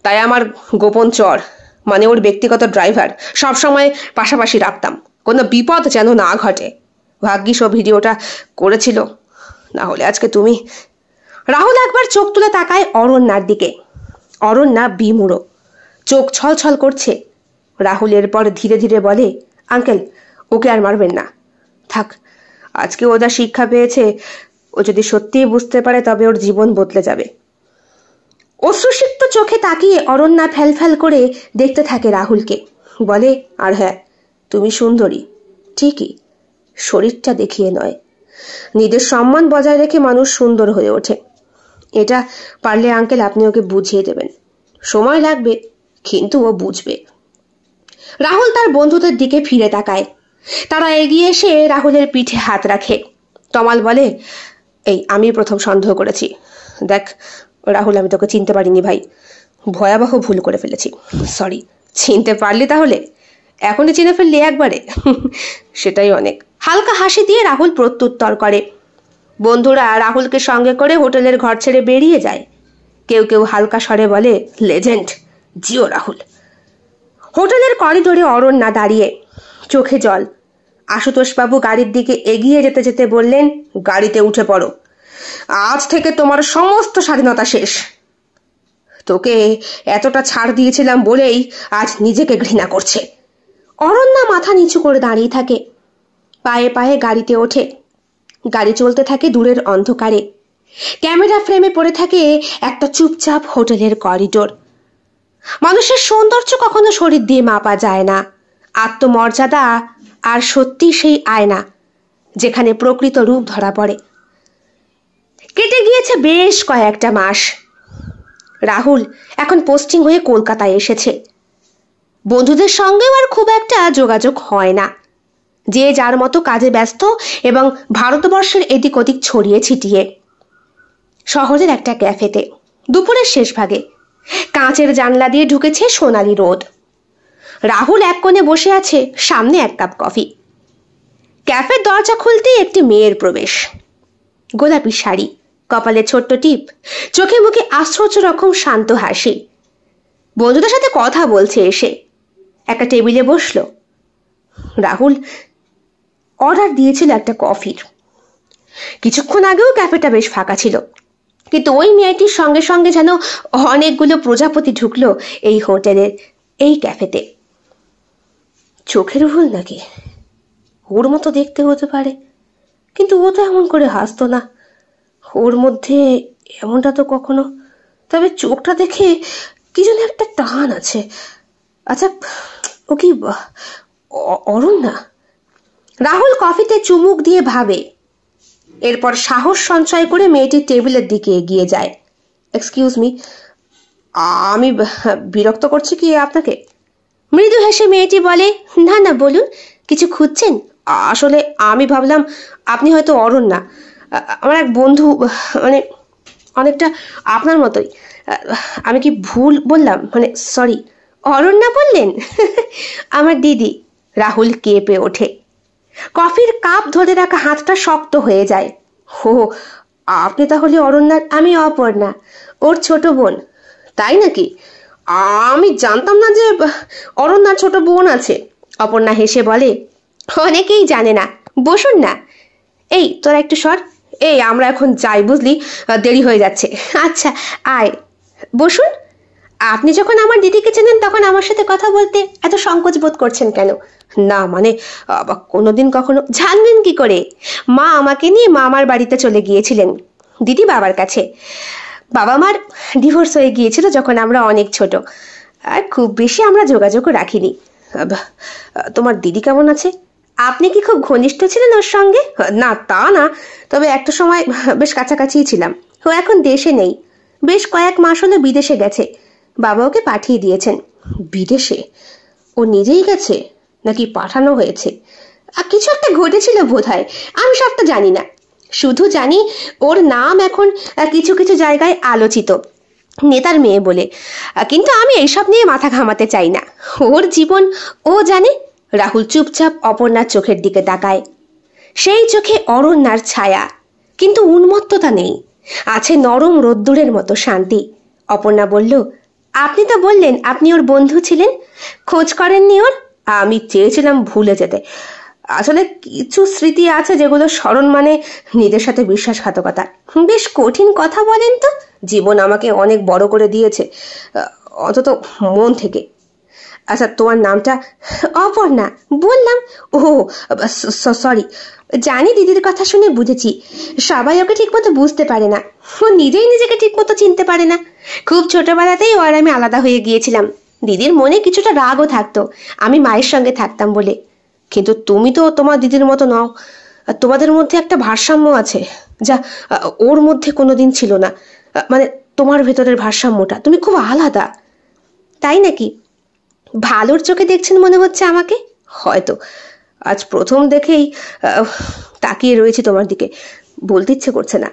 তাই আমার গোপন চর, মানে ওর ব্যক্তিগত ড্রাইভার, সব সময় পাশাপাশি রাখতাম, কোনো বিপদ যেন না ঘটে। ভাগ্যিস ও ভিডিওটা করেছিল, না হলে আজকে তুমি। রাহুল একবার চোখ তুলে তাকায় অরণ্যার দিকে। অরণ্যা বিমূঢ়, চোখ ছলছল করছে। রাহুল এরপর ধীরে ধীরে বলে, আঙ্কেল, ওকে আর মারবেন না, থাক। আজকে ও যা শিক্ষা পেয়েছে, ও যদি সত্যিই বুঝতে পারে তবে ওর জীবন বদলে যাবে। অশ্রুসিক্ত চোখে তাকিয়ে অরণ্যা ফ্যাল ফ্যাল করে দেখতে থাকে রাহুলকে। বলে, আর হ্যাঁ, তুমি সুন্দরী ঠিকই, শরীরটা দেখিয়ে নয়। নিজের সম্মান বজায় রেখে মানুষ সুন্দর হয়ে ওঠে। এটা পারলে আঙ্কেল আপনি ওকে বুঝিয়ে দেবেন। সময় লাগবে, কিন্তু ও বুঝবে। রাহুল তার বন্ধুদের দিকে ফিরে তাকায়। তারা এগিয়ে এসে রাহুলের পিঠে হাত রাখে। তমাল বলে, এই আমি প্রথম সন্দেহ করেছি। দেখ রাহুল, আমি তোকে চিনতে পারিনি ভাই, ভয়াবহ ভুল করে ফেলেছি, সরি। চিনতে পারলি তাহলে? এখনই চিনে ফেললি একবারে? সেটাই অনেক। হালকা হাসি দিয়ে রাহুল প্রত্যুত্তর করে। বন্ধুরা রাহুলকে সঙ্গে করে হোটেলের ঘর ছেড়ে বেরিয়ে যায়। কেউ কেউ হালকা স্বরে বলে, লেজেন্ড, জিও রাহুল। হোটেলের করিডোরে অরণ্যা দাঁড়িয়ে, চোখে জল। আশুতোষবাবু গাড়ির দিকে এগিয়ে যেতে যেতে বললেন, গাড়িতে উঠে পড়ো, আজ থেকে তোমার সমস্ত স্বাধীনতা শেষ। তোকে এতটা ছাড় দিয়েছিলাম বলেই আজ নিজেকে ঘৃণা করছে। অরণ্যা মাথা নিচু করে দাঁড়িয়ে থাকে, পায়ে পায়ে গাড়িতে ওঠে। গাড়ি চলতে থাকে দূরের অন্ধকারে। ক্যামেরা ফ্রেমে পড়ে থাকে একটা চুপচাপ হোটেলের করিডোর। মানুষের সৌন্দর্য কখনো শরীর দিয়ে মাপা যায় না। আত্মমর্যাদা আর সত্যি সেই আয়না যেখানে প্রকৃত রূপ ধরা পড়ে। কেটে গিয়েছে বেশ কয়েকটা মাস। রাহুল এখন পোস্টিং হয়ে কলকাতায় এসেছে। বন্ধুদের সঙ্গেও আর খুব একটা যোগাযোগ হয় না। যে যার মতো কাজে ব্যস্ত এবং ভারতবর্ষের এদিক ওদিক ছড়িয়ে ছিটিয়ে। শহরের একটা ক্যাফেতে দুপুরের শেষ ভাগে কাঁচের জানলা দিয়ে ঢুকেছে সোনালি রোদ। রাহুল এক কোণে বসে আছে, সামনে এক কাপ কফি। ক্যাফের দরজা খুলতেই একটি মেয়ের প্রবেশ। গোলাপি শাড়ি, কপালে ছোট্ট টিপ, চোখে মুখে আশ্চর্য রকম শান্ত হাসি। বন্ধুদের সাথে কথা বলছে এসে। একটা টেবিলে বসলো। রাহুল অর্ডার দিয়েছিল একটা কফির। কিছুক্ষণ আগেও ক্যাফেটা বেশ ফাঁকা ছিল, কিন্তু ওই মেয়েটির সঙ্গে সঙ্গে যেন অনেকগুলো প্রজাপতি ঢুকলো এই হোটেলের এই ক্যাফেতে। চোখের ভুল নাকি? ওর মতো দেখতে হতে পারে, কিন্তু ও তো এমন করে হাসতো না। ওর মধ্যে এমনটা তো কখনো, তবে চোখটা দেখে কি যেন একটা টান আছে। আচ্ছা, ও কি অরণ্যা? রাহুল কফিতে চুমুক দিয়ে ভাবে। এরপর সাহস সঞ্চয় করে মেয়েটির টেবিলের দিকে এগিয়ে যায়। এক্সকিউজ মি, আমি বিরক্ত করছি কি আপনাকে? মৃদু হেসে মেয়েটি বলে, না না বলুন, কিছু খুঁজছেন? আসলে আমি ভাবলাম আপনি হয়তো অরণ্যা। আমার এক বন্ধু, মানে অনেকটা আপনার মতোই। আমি কি ভুল বললাম? মানে সরি। অরণ্যা বললেন? আমার দিদি। রাহুল কেঁপে ওঠে। কফির কাপ ধরে রাখা হাতটা শক্ত হয়ে যায়। হো, আপনি তাহলে অরণ্যার? আমি অপর্ণা, ওর ছোট বোন। তাই নাকি? আমি জানতাম না যে অরণ্যার ছোট বোন আছে। অপর্ণা হেসে বলে, অনেকেই জানে না। বসুন না। এই তোরা একটু সর। এই আমরা এখন যাই, বুঝলি, দেরি হয়ে যাচ্ছে। আচ্ছা আয়, বসুন। আপনি যখন আমার দিদিকে চেনেন তখন আমার সাথে কথা বলতে এত সংকোচ বোধ করছেন কেন? না মানে কোনোদিন কখনো। জানবেন কি করে? মা আমাকে নিয়ে মামার বাড়িতে চলে গিয়েছিলেন, দিদি বাবার কাছে। বাবা মার ডিভোর্স হয়ে গিয়েছিল যখন আমরা অনেক ছোট, আর খুব বেশি আমরা যোগাযোগও রাখিনি। তোমার দিদি কেমন আছে? আপনি কি খুব ঘনিষ্ঠ ছিলেন ওর সঙ্গে? না তা না, তবে একটা সময় বেশ কাছাকাছিই ছিলাম। ও এখন দেশে নেই, বেশ কয়েক মাস হলো বিদেশে গেছে। বাবা ওকে পাঠিয়ে দিয়েছেন। বিদেশে? ও নিজেই গেছে নাকি পাঠানো হয়েছে? কিছু একটা ঘটেছিল বোধহয়, আমি সবটা জানি না। শুধু জানি ওর নাম এখন কিছু কিছু জায়গায় আলোচিত, নেতার মেয়ে বলে। কিন্তু আমি এইসব নিয়ে মাথা ঘামাতে চাই না। ওর জীবন ও জানে। রাহুল চুপচাপ অপর্ণার চোখের দিকে তাকায়। সেই চোখে অরণ্যার ছায়া, কিন্তু উন্মত্ততা নেই। আছে নরম রোদ্দুরের মতো শান্তি। অপর্ণা বলল, আপনি তো বললেন আপনি ওর বন্ধু ছিলেন, খোঁজ করেননি ওর? আমি চেয়েছিলাম ভুলে যেতে, আসলে কিছু স্মৃতি আছে যেগুলো স্মরণ মানে নিজের সাথে বিশ্বাসঘাতকতা। বেশ কঠিন কথা বলেন তো। জীবন আমাকে অনেক বড় করে দিয়েছে, অন্তত মন থেকে। আচ্ছা, তোমার নামটা? অপর্ণা। বললাম। ও সরি। জানি, দিদির কথা শুনে বুঝেছি সবাই ওকে ঠিক মতো বুঝতে পারে না, ও নিজেই নিজেকে ঠিক মতো চিনতে পারে না। খুব ছোটবেলাতেই ও আর আমি আলাদা হয়ে গিয়েছিলাম। দিদির মনে কিছুটা রাগও থাকতো আমি মায়ের সঙ্গে থাকতাম বলে, কিন্তু তুমি তো তোমার দিদির মতো নও। তোমাদের মধ্যে একটা ভারসাম্য আছে যা ওর মধ্যে কোনোদিন ছিল না। মানে তোমার ভেতরের ভারসাম্যটা, তুমি খুব আলাদা। তাই নাকি? ভালোর চোখে দেখছেন মনে হচ্ছে আমাকে। হয়তো আজ প্রথম দেখেই তাকিয়ে রয়েছি তোমার দিকে, বলতে ইচ্ছে করছে না।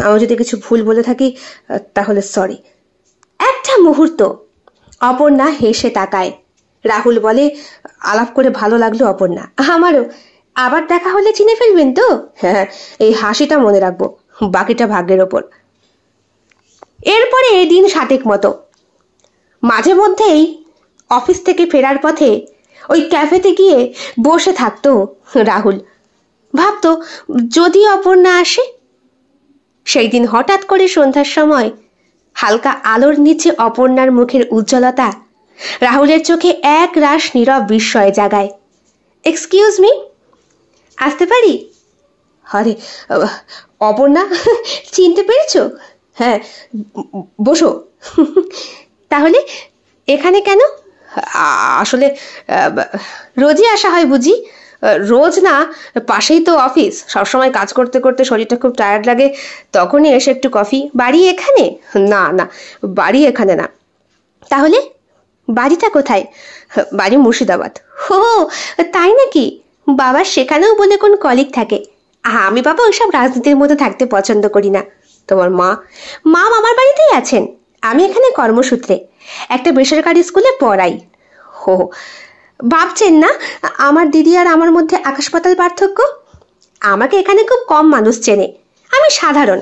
আমি যদি কিছু ভুল বলে থাকি তাহলে সরি। একটা মুহূর্ত অপর্ণা হেসে তাকায়। রাহুল বলে, আলাপ করে ভালো লাগলো অপর্ণা। আমারও। আবার দেখা হলে চিনে ফেলবেন তো? হ্যাঁ, এই হাসিটা মনে রাখবো, বাকিটা ভাগ্যের ওপর। এরপরে দিন 7 মতো মাঝে মধ্যেই অফিস থেকে ফেরার পথে ওই ক্যাফেতে গিয়ে বসে থাকতো রাহুল। ভাবতো যদি অপর্ণা আসে। সেই দিন হঠাৎ করে সন্ধ্যার সময় হালকা আলোর নিচে অপর্ণার মুখের উজ্জ্বলতা রাহুলের চোখে এক রাশ নীরব বিস্ময় জাগায়। এক্সকিউজ মি, আসতে পারি? আরে অপর্ণা, চিনতে পেরেছো? হ্যাঁ, বসো। তাহলে এখানে কেন? আসলে রোজই আসা হয় বুঝি? রোজ না, পাশেই তো অফিস, সবসময় কাজ করতে করতে শরীরটা খুব টায়ার্ড লাগে, তখনই এসে একটু কফি। বাড়ি এখানে? না না, বাড়ি এখানে না। তাহলে বাড়িটা কোথায়? বাড়ি মুর্শিদাবাদ। ও তাই নাকি? বাবার সেখানেও বলে কোন কলিগ থাকে। আমি বাবা ওইসব রাজনীতির মধ্যে থাকতে পছন্দ করি না। তোমার মা? মা মামার বাড়িতেই আছেন, আমি এখানে কর্মসূত্রে একটা বেসরকারি স্কুলে পড়াই। হো, ভাবছেন না আমার দিদি আর আমার মধ্যে আকাশ পাতাল পার্থক্য? আমাকে এখানে খুব কম মানুষ চেনে, আমি সাধারণ,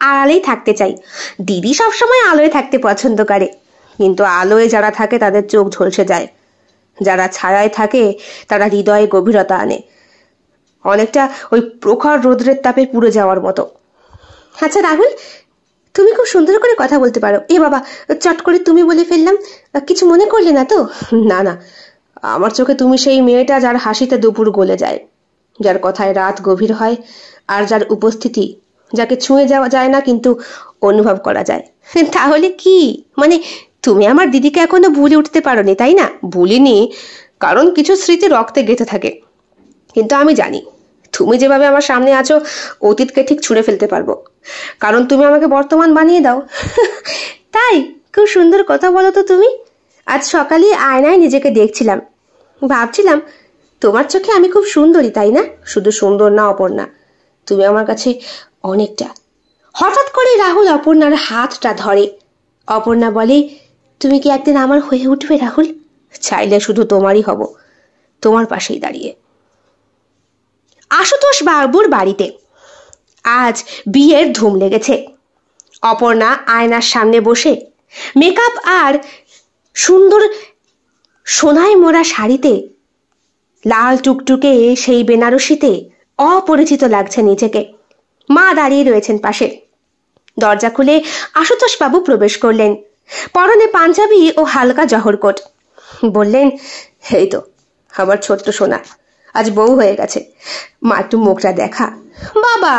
আড়ালেই থাকতে চাই। দিদি সবসময় আলোয় থাকতে পছন্দ করে, কিন্তু আলোয় যারা থাকে তাদের চোখ ঝলসে যায়, যারা ছায়ায় থাকে তারা হৃদয়ে গভীরতা আনে, অনেকটা ওই প্রখর রৌদ্রের তাপে পুড়ে যাওয়ার মতো। আচ্ছা রাহুল, তুমি খুব সুন্দর করে কথা বলতে পারো। এ বাবা, চট করে তুমি বলে ফেললাম, কিছু মনে করলে না তো? না না, আমার চোখে তুমি সেই মেয়েটা যার হাসিতে দুপুর গলে যায়, যার কথায় রাত গভীর হয়, আর যার উপস্থিতি যাকে ছুঁয়ে যাওয়া যায় না কিন্তু অনুভব করা যায়। তাহলে কি মানে তুমি আমার দিদিকে এখনো ভুলে উঠতে পারোনি, তাই না? ভুলিনি, কারণ কিছু স্মৃতি রক্তে গেঁথে থাকে। কিন্তু আমি জানি তুমি যেভাবে আমার সামনে আছো অতীতকে ঠিক ছুঁড়ে ফেলতে পারবো, কারণ তুমি আমাকে বর্তমান বানিয়ে দাও। তাই? খুব সুন্দর কথা বলো তো তুমি। আজ সকালে আয়নায় নিজেকে দেখছিলাম, ভাবছিলাম তোমার চোখে আমি খুব সুন্দরী, তাই না? শুধু সুন্দর না অপর্ণা, তুমি আমার কাছে অনেকটা। হঠাৎ করে রাহুল অপর্ণার হাতটা ধরে। অপর্ণা বলে, তুমি কি একদিন আমার হয়ে উঠবে রাহুল? চাইলে শুধু তোমারই হব, তোমার পাশেই দাঁড়িয়ে। আশুতোষ বাবুর বাড়িতে আজ বিয়ের ধুম লেগেছে। অপর্ণা আয়নার সামনে বসে মেকআপ আর সুন্দর সোনায় মোড়া শাড়িতে, লাল টুকটুকে সেই বেনারসিতে অপরিচিত লাগছে নিজেকে। মা দাঁড়িয়ে রয়েছেন পাশে। দরজা খুলে আশুতোষ বাবু প্রবেশ করলেন, পরনে পাঞ্জাবি ও হালকা জহরকোট। বললেন, এই তো আমার ছোট্ট সোনা, আজ বউ হয়ে গেছে। মা একটু মুখটা দেখা। বাবা,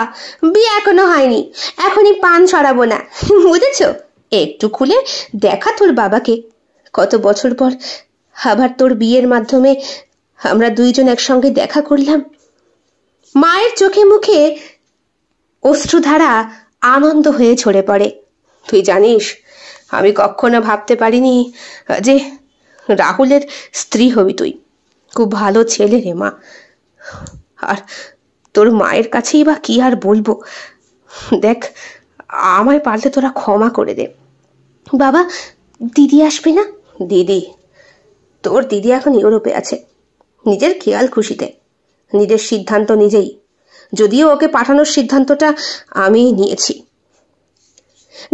বিয়ে এখনো হয়নি, এখনই পান সরাবো না, বুঝেছ? একটু খুলে দেখা তোর বাবাকে। কত বছর পর আবার তোর বিয়ের মাধ্যমে আমরা দুইজন একসঙ্গে দেখা করলাম। মায়ের চোখে মুখে অশ্রুধারা আনন্দ হয়ে ঝরে পড়ে। তুই জানিস, আমি কখনো ভাবতে পারিনি যে রাহুলের স্ত্রী হবি তুই। খুব ভালো ছেলে রে মা। আর তোর মায়ের কাছেই বা কি আর বলবো। দেখ, আমায় পারলে তোরা ক্ষমা করে দে। বাবা, দিদি আসবে না? দিদি? তোর দিদি এখন ইউরোপে আছে, নিজের খেয়াল খুশিতে, নিজের সিদ্ধান্ত নিজেই, যদিও ওকে পাঠানোর সিদ্ধান্তটা আমি নিয়েছি।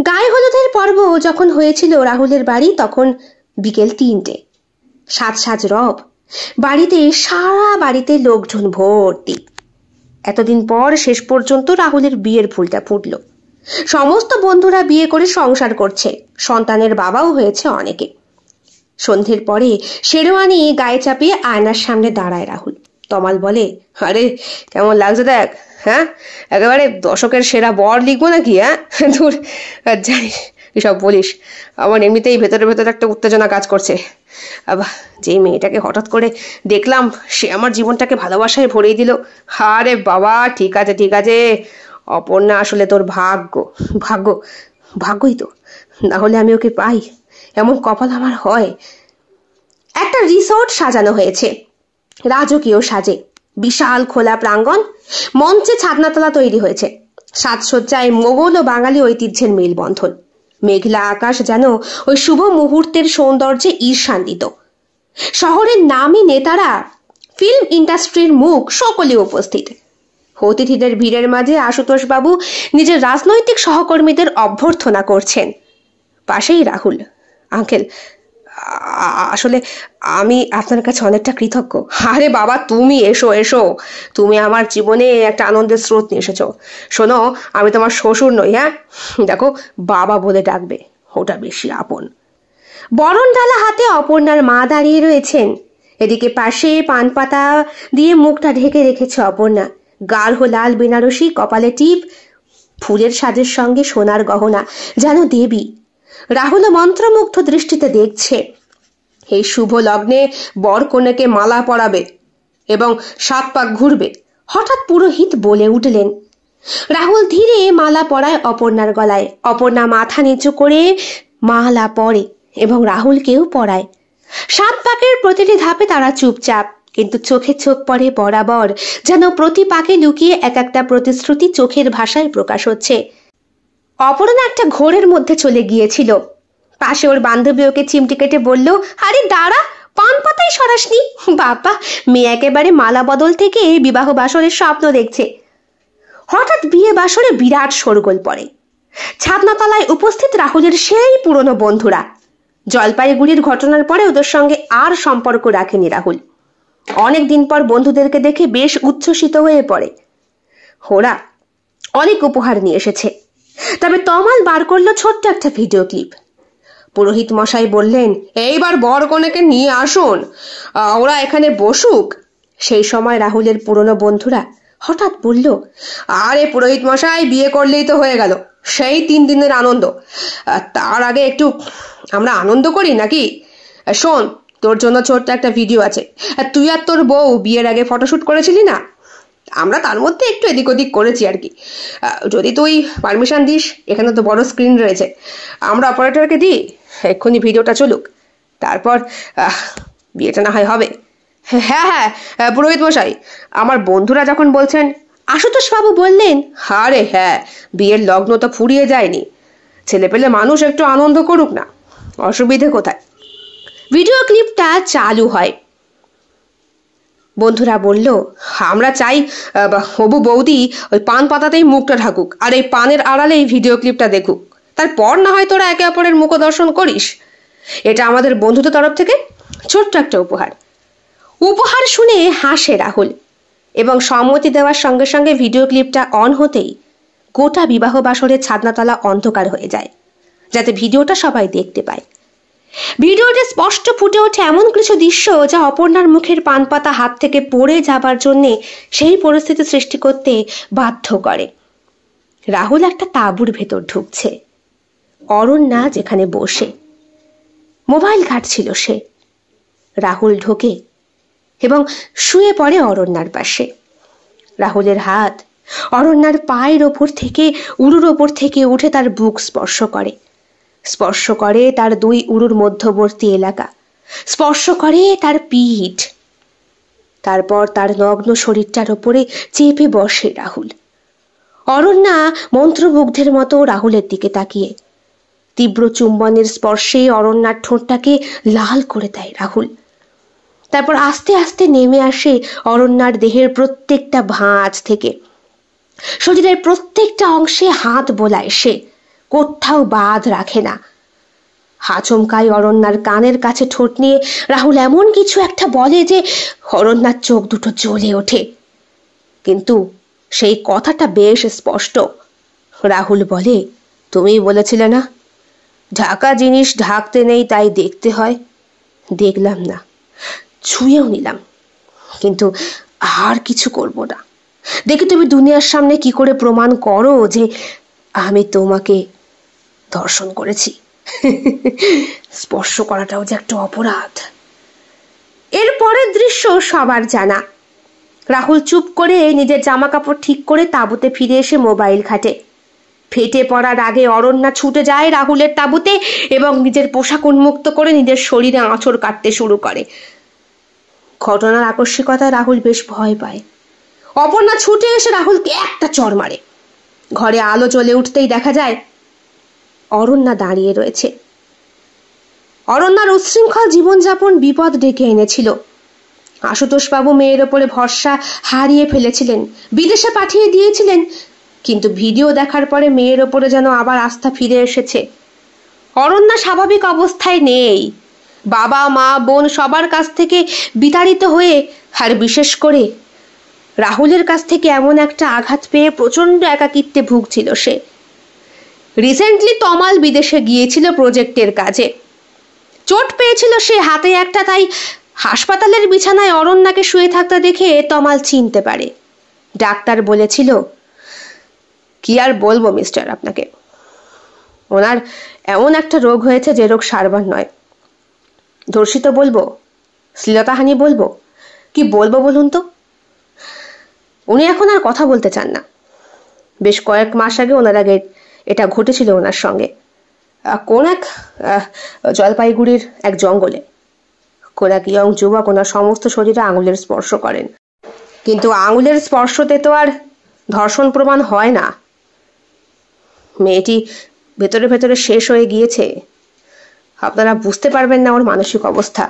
গায়ে হলুদের পর্ব যখন হয়েছিল রাহুলের বাড়ি, তখন বিকেল 3টে। সাজ সাজ রব, সারা বাড়িতে লোকজন ভর্তি। এতদিন পর শেষ পর্যন্ত রাহুলের বিয়ের ফুলটা ফুটল। সমস্ত বন্ধুরা বিয়ে করে সংসার করছে, সন্তানের বাবাও হয়েছে অনেকে। সন্ধ্যের পরে শেরওয়ানি গায়ে চাপিয়ে আয়নার সামনে দাঁড়ায় রাহুল। তমাল বলে, আরে কেমন লাগছে দেখ, হ্যাঁ একেবারে দশকের সেরা বর লিখবো নাকি? হ্যাঁ দূর, জানিস এসব বলিস, আমার এমনিতেই ভেতরে ভেতরে একটা উত্তেজনা কাজ করছে। যেই মেয়েটাকে হঠাৎ করে দেখলাম সে আমার জীবনটাকে ভালোবাসায় ভরিয়ে দিল। আরে বাবা, ঠিক আছে ঠিক আছে, অপর্ণা আসলে তোর ভাগ্য। ভাগ্য? ভাগ্যই তো, না হলে আমি ওকে পাই, এমন কপাল আমার হয়। একটা রিসোর্ট সাজানো হয়েছে রাজকীয় সাজে। বিশাল খোলা প্রাঙ্গণ, মঞ্চে ছাদনাতলা তৈরি হয়েছে। সাজসজ্জায় মোগল ও বাঙালি ঐতিহ্যের মেলবন্ধন। মেঘলা আকাশ যেন ওই শুভ মুহূর্তের সৌন্দর্যে ঈর্ষান্বিত। শহরের নামী নেতারা, ফিল্ম ইন্ডাস্ট্রির মুখ সকলে উপস্থিত। অতিথিদের ভিড়ের মাঝে আশুতোষ বাবু নিজের রাজনৈতিক সহকর্মীদের অভ্যর্থনা করছেন। পাশেই রাহুল। আঙ্কেল, আসলে আমি আপনার কাছে অনেকটা কৃতজ্ঞ। আরে বাবা, তুমি এসো এসো, তুমি আমার জীবনে একটা আনন্দের স্রোত নিয়ে এসেছো। শোনো, আমি তোমার শ্বশুর নই, হ্যাঁ দেখো বাবা বলে ডাকবে, ওটা বেশি আপন। বরণ ডালা হাতে অপর্ণার মা দাঁড়িয়ে রয়েছেন। এদিকে পাশে পান পাতা দিয়ে মুখটা ঢেকে রেখেছে অপর্ণা। গাঢ় লাল বেনারসি, কপালে টিপ, ফুলের সাজের সঙ্গে সোনার গহনা, যেন দেবী। রাহুল মন্ত্রমুগ্ধ দৃষ্টিতে দেখছে। এই শুভ লগ্নে বর কনেকে মালা পরাবে এবং 7 পাক ঘুরবে। হঠাৎ পুরোহিত বলে উঠলেন। রাহুল ধীরে মালা পরায় অপর্ণার গলায়। অপর্ণা মাথা নিচু করে মালা পরে এবং রাহুলকেও পরায়। 7 পাকের প্রতিটি ধাপে তারা চুপচাপ, কিন্তু চোখে চোখ পড়ে বরাবর, যেন প্রতি পাকে লুকিয়ে এক একটা প্রতিশ্রুতি চোখের ভাষায় প্রকাশ হচ্ছে। অপর্ণা একটা ঘোরের মধ্যে চলে গিয়েছিল। পাশে ওর বান্ধবী ওকে চিমটি কেটে বলল, আরে দাঁড়া, পান পাতাই সরাসনি। বাবা, মেয়ে একেবারে মালা বদল থেকে বিবাহ বাসরের স্বপ্ন দেখছে। হঠাৎ বিয়ে বাসরে বিরাট শোরগোল পড়ে। ছাদনাতলায় উপস্থিত রাহুলের সেই পুরনো বন্ধুরা। জলপাইগুড়ির ঘটনার পরে ওদের সঙ্গে আর সম্পর্ক রাখেনি রাহুল। অনেক দিন পর বন্ধুদেরকে দেখে বেশ উচ্ছ্বসিত হয়ে পড়ে। ওরা অনেক উপহার নিয়ে এসেছে। তবে তমাল বার করলো ছোট্ট একটা ভিডিও ক্লিপ। পুরোহিত মশাই বললেন, এইবার বর কনেকে নিয়ে আসুন, ওরা এখানে বসুক। সেই সময় রাহুলের পুরনো বন্ধুরা হঠাৎ বলল, আরে পুরোহিত মশাই, বিয়ে করলেই তো হয়ে গেল, সেই 3 দিনের আনন্দ, তার আগে একটু আমরা আনন্দ করি নাকি? শোন, তোর জন্য ছোট্ট একটা ভিডিও আছে। তুই আর তোর বউ বিয়ের আগে ফটোশুট করেছিলি না? আমরা তার মধ্যে একটু এদিক ওদিক করেছি আর কি। যদি তুই পারমিশন দিস, এখানে তো বড় স্ক্রিন রয়েছে, আমরা অপারেটরকে দিই, এক্ষুনি ভিডিওটা চলুক, তারপর বিয়েটা না হয় হবে। হ্যাঁ হ্যাঁ পুরোহিত মশাই, আমার বন্ধুরা যখন বলছেন। আশুতোষ বাবু বললেন, আরে হ্যাঁ, বিয়ের লগ্ন তো ফুরিয়ে যায়নি, ছেলে পেলে মানুষ একটু আনন্দ করুক না, অসুবিধে কোথায়? ভিডিও ক্লিপটা চালু হয়। বন্ধুরা বলল, আমরা চাই হবু বৌদি ওই পান পাতাতেই মুখটা ঢাকুক, আর এই পানের আড়ালেই ভিডিও ক্লিপটা দেখুক, তারপর না হয় তোরা একে অপরের মুখ দর্শন করিস। এটা আমাদের বন্ধুদের তরফ থেকে ছোট্ট একটা উপহার। উপহার শুনে হাসে রাহুল এবং সম্মতি দেওয়ার সঙ্গে সঙ্গে ভিডিও ক্লিপটা অন হতেই গোটা বিবাহ বাসরের ছাদনাতলা অন্ধকার হয়ে যায়, যাতে ভিডিওটা সবাই দেখতে পায়। ভিডিওতে স্পষ্ট ফুটে ওঠে এমন কিছু দৃশ্য যা অপর্ণার মুখের পান পাতা হাত থেকে পড়ে যাবার জন্য সেই পরিস্থিতি সৃষ্টি করতে বাধ্য করে। রাহুল একটা তাঁবুর ভেতর ঢুকছে। অরণ্যা যেখানে বসে মোবাইল ঘাঁটছিল সে। রাহুল ঢোকে এবং শুয়ে পড়ে অরণ্যার পাশে। রাহুলের হাত অরণ্যার পায়ের ওপর থেকে, উরুর ওপর থেকে উঠে তার বুক স্পর্শ করে তার 2 উরুর মধ্যবর্তী এলাকা, স্পর্শ করে তার পিঠ। তারপর তার নগ্ন শরীরটার ওপরে চেপে বসে রাহুল। অরণ্যা মন্ত্রমুগ্ধের মতো রাহুলের দিকে তাকিয়ে তীব্র চুম্বনের স্পর্শে অরণ্যার ঠোঁটটাকে লাল করে দেয় রাহুল। তারপর আস্তে আস্তে নেমে আসে অরণ্যার দেহের প্রত্যেকটা ভাঁজ থেকে। শরীরের প্রত্যেকটা অংশে হাত বোলায় সে, কোথাও বাদ রাখে না। আচমকাই অরণ্যার কানের কাছে ঠোঁট নিয়ে রাহুল এমন কিছু একটা বলে যে অরণ্যার চোখ দুটো জ্বলে ওঠে। কিন্তু সেই কথাটা বেশ স্পষ্ট। রাহুল বলে, তুমিই বলেছিলে না ঢাকা জিনিস ঢাকতে নেই, তাই দেখতে হয়। দেখলাম না, ছুঁয়েও নিলাম, কিন্তু আর কিছু করব না। দেখি তুমি দুনিয়ার সামনে কি করে প্রমাণ করো যে আমি তোমাকে ধর্ষণ করেছি। স্পর্শ করাটাও যে একটা অপরাধ। এর পরের দৃশ্য সবার জানা। রাহুল চুপ করে নিজের জামা কাপড় ঠিক করে তাঁবুতে ফিরে এসে মোবাইল ঘাটে। ফেটে পড়ার আগে অরণ্যা ছুটে যায় রাহুলের তাঁবুতে এবং নিজের পোশাক উন্মুক্ত করে নিজের শরীরে আঁচড় কাটতে শুরু করে। ঘটনার আকস্মিকতায় রাহুল বেশ ভয় পায়। অপর্ণা ছুটে এসে রাহুলকে একটা চড় মারে। ঘরে আলো জ্বলে উঠতেই দেখা যায় অরণ্যা দাঁড়িয়ে রয়েছে। অরণ্যার উচ্ছৃঙ্খল জীবনযাপন বিপদ ডেকে এনেছিল। আশুতোষবাবু মেয়ের ওপরে ভরসা হারিয়ে ফেলেছিলেন, বিদেশে পাঠিয়ে দিয়েছিলেন, কিন্তু ভিডিও দেখার পরে মেয়ের ওপরে যেন আবার আস্থা ফিরে এসেছে। অরণ্যা স্বাভাবিক অবস্থায় নেই। বাবা মা বোন সবার কাছ থেকে বিতাড়িত হয়ে, আর বিশেষ করে রাহুলের কাছ থেকে এমন একটা আঘাত পেয়ে প্রচন্ড একাকিত্বে ভুগছিল সে। রিসেন্টলি তমাল বিদেশে গিয়েছিল প্রজেক্টের কাজে। চোট পেয়েছিল সে হাতে একটা, তাই হাসপাতালের বিছানায় অরণ্যাকে শুয়ে থাকতে দেখে তমাল চিনতে পারে। ডাক্তার বলেছিল, কি আর বলবো মিস্টার, আপনাকে ওনার এমন একটা রোগ হয়েছে যে রোগ সারবার নয়। ধর্ষিত বলবো, শ্লীলতাহানি বলবো, কি বলবো বলুন তো? উনি এখন আর কথা বলতে চান না। বেশ কয়েক মাস আগে ওনার আগে এটা ঘটেছিল ওনার সঙ্গে। কোন এক জলপাইগুড়ির এক জঙ্গলে কোন এক ইয়ং যুবক ওনার সমস্ত শরীরে আঙুলের স্পর্শ করেন, কিন্তু আঙুলের স্পর্শতে তো আর ধর্ষণ প্রমাণ হয় না। মেয়েটি ভেতরে ভেতরে শেষ হয়ে গিয়েছে। আপনারা বুঝতে পারবেন না ওর মানসিক অবস্থা।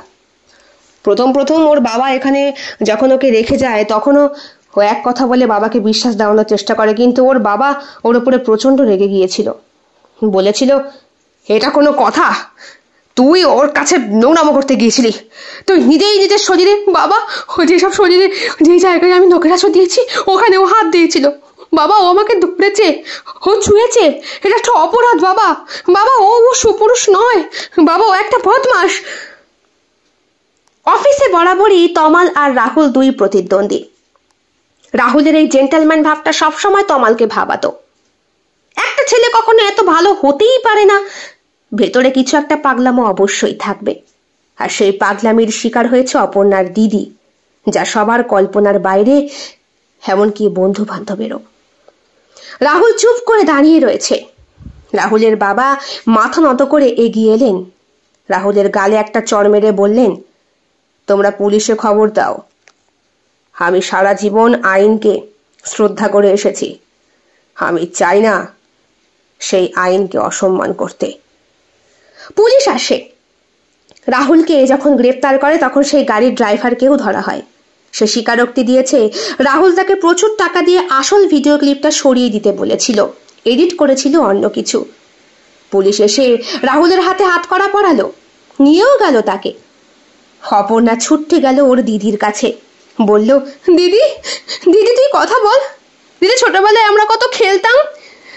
প্রথম ওর বাবা এখানে যখন ওকে রেখে যায় তখনও ও এক কথা বলে বাবাকে বিশ্বাস দেওয়ানোর চেষ্টা করে, কিন্তু ওর বাবা ওর উপরে প্রচন্ড রেগে গিয়েছিল। বলেছিল, এটা কোনো কথা? তুই ওর কাছে নোংরামো করতে গিয়েছিলি? তুই নিজের শরীরে, বাবা ও যেসব শরীরে যে জায়গায় আমি নখেরাছো দিয়েছি ওখানে ও হাত দিয়েছিল। বাবা ও আমাকে ধরেছে, ও ছুঁয়েছে, এটা একটা অপরাধ বাবা। বাবা ও সুপুরুষ নয় বাবা, ও একটা বদমাস। অফিসে বরাবরই তমাল আর রাহুল দুই প্রতিদ্বন্দ্বী। রাহুলের এই জেন্টলম্যান ভাবটা সবসময় তমালকে ভাবাতো। একটা ছেলে কখনো এত ভালো হতেই পারে না, ভেতরে কিছু একটা পাগলামো অবশ্যই থাকবে। আর সেই পাগলামির শিকার হয়েছে অপর্ণার দিদি, যা সবার কল্পনার বাইরে, এমনকি বন্ধু বান্ধবেরও। রাহুল চুপ করে দাঁড়িয়ে রয়েছে। রাহুলের বাবা মাথা নত করে এগিয়ে এলেন। রাহুলের গালে একটা চড় মেরে বললেন, তোমরা পুলিশে খবর দাও। আমি সারা জীবন আইনকে শ্রদ্ধা করে এসেছি। আমি চাই না সেই আইনকে অসম্মান করতে। পুলিশ আসে। রাহুলকে যখন গ্রেপ্তার করে তখন সেই গাড়ির ড্রাইভারকেও ধরা হয়। সে স্বীকারোক্তি দিয়েছে রাহুল তাকে প্রচুর টাকা দিয়ে আসল ভিডিও ক্লিপটা সরিয়ে দিতে বলেছিল, এডিট করেছিল অন্য কিছু। পুলিশ এসে রাহুলের হাতে হাত করা পড়ালো, নিয়েও গেল তাকে। অপর্ণা ছুটতে গেল ওর দিদির কাছে, বলল, দিদি দিদি তুই কথা বল। দিদি ছোটবেলায় আমরা কত খেলতাম।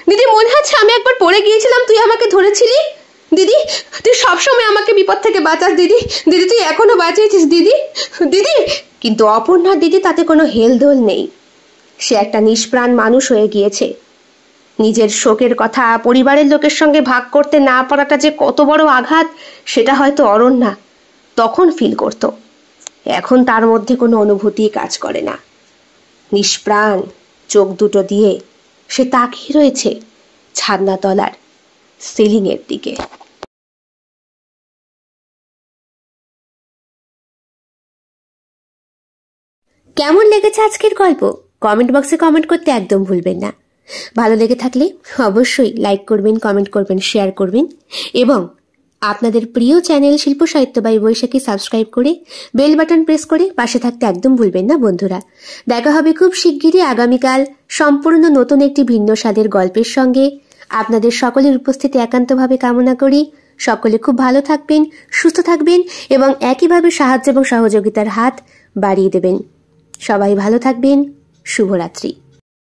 দিদি মনে আছে আমি একবার পড়ে গিয়েছিলাম, তুই আমাকে ধরেছিলি। দিদি তুই সবসময় আমাকে বিপদ থেকে বাঁচাস। দিদি দিদি তুই এখনো বাঁচিয়েছিস দিদি দিদি। কিন্তু অপর্ণার দিদি তাতে কোনো হেলদোল নেই। সে একটা নিষ্প্রাণ মানুষ হয়ে গিয়েছে। নিজের শোকের কথা পরিবারের লোকের সঙ্গে ভাগ করতে না পারাটা যে কত বড় আঘাত সেটা হয়তো অরণ্যা তখন ফিল করত। এখন তার মধ্যে কোনো অনুভূতি কাজ করে না। নিষ্প্রাণ চোখ দুটো দিয়ে সে তাকিয়ে রয়েছে ছাদনাতলার সিলিং এর দিকে। কেমন লেগেছে আজকের গল্প কমেন্ট বক্সে কমেন্ট করতে একদম ভুলবেন না। ভালো লেগে থাকলে অবশ্যই লাইক করবেন, কমেন্ট করবেন, শেয়ার করবেন এবং আপনাদের প্রিয় চ্যানেল শিল্প সাহিত্য বাই বৈশাখী সাবস্ক্রাইব করে বেল বাটন প্রেস করে পাশে থাকতে একদম ভুলবেন না বন্ধুরা। দেখা হবে খুব শিগগিরই আগামীকাল সম্পূর্ণ নতুন একটি ভিন্ন স্বাদের গল্পের সঙ্গে। আপনাদের সকলের উপস্থিতি একান্তভাবে কামনা করি। সকলে খুব ভালো থাকবেন, সুস্থ থাকবেন এবং একইভাবে সাহায্য এবং সহযোগিতার হাত বাড়িয়ে দেবেন। সবাই ভালো থাকবেন। শুভরাত্রি।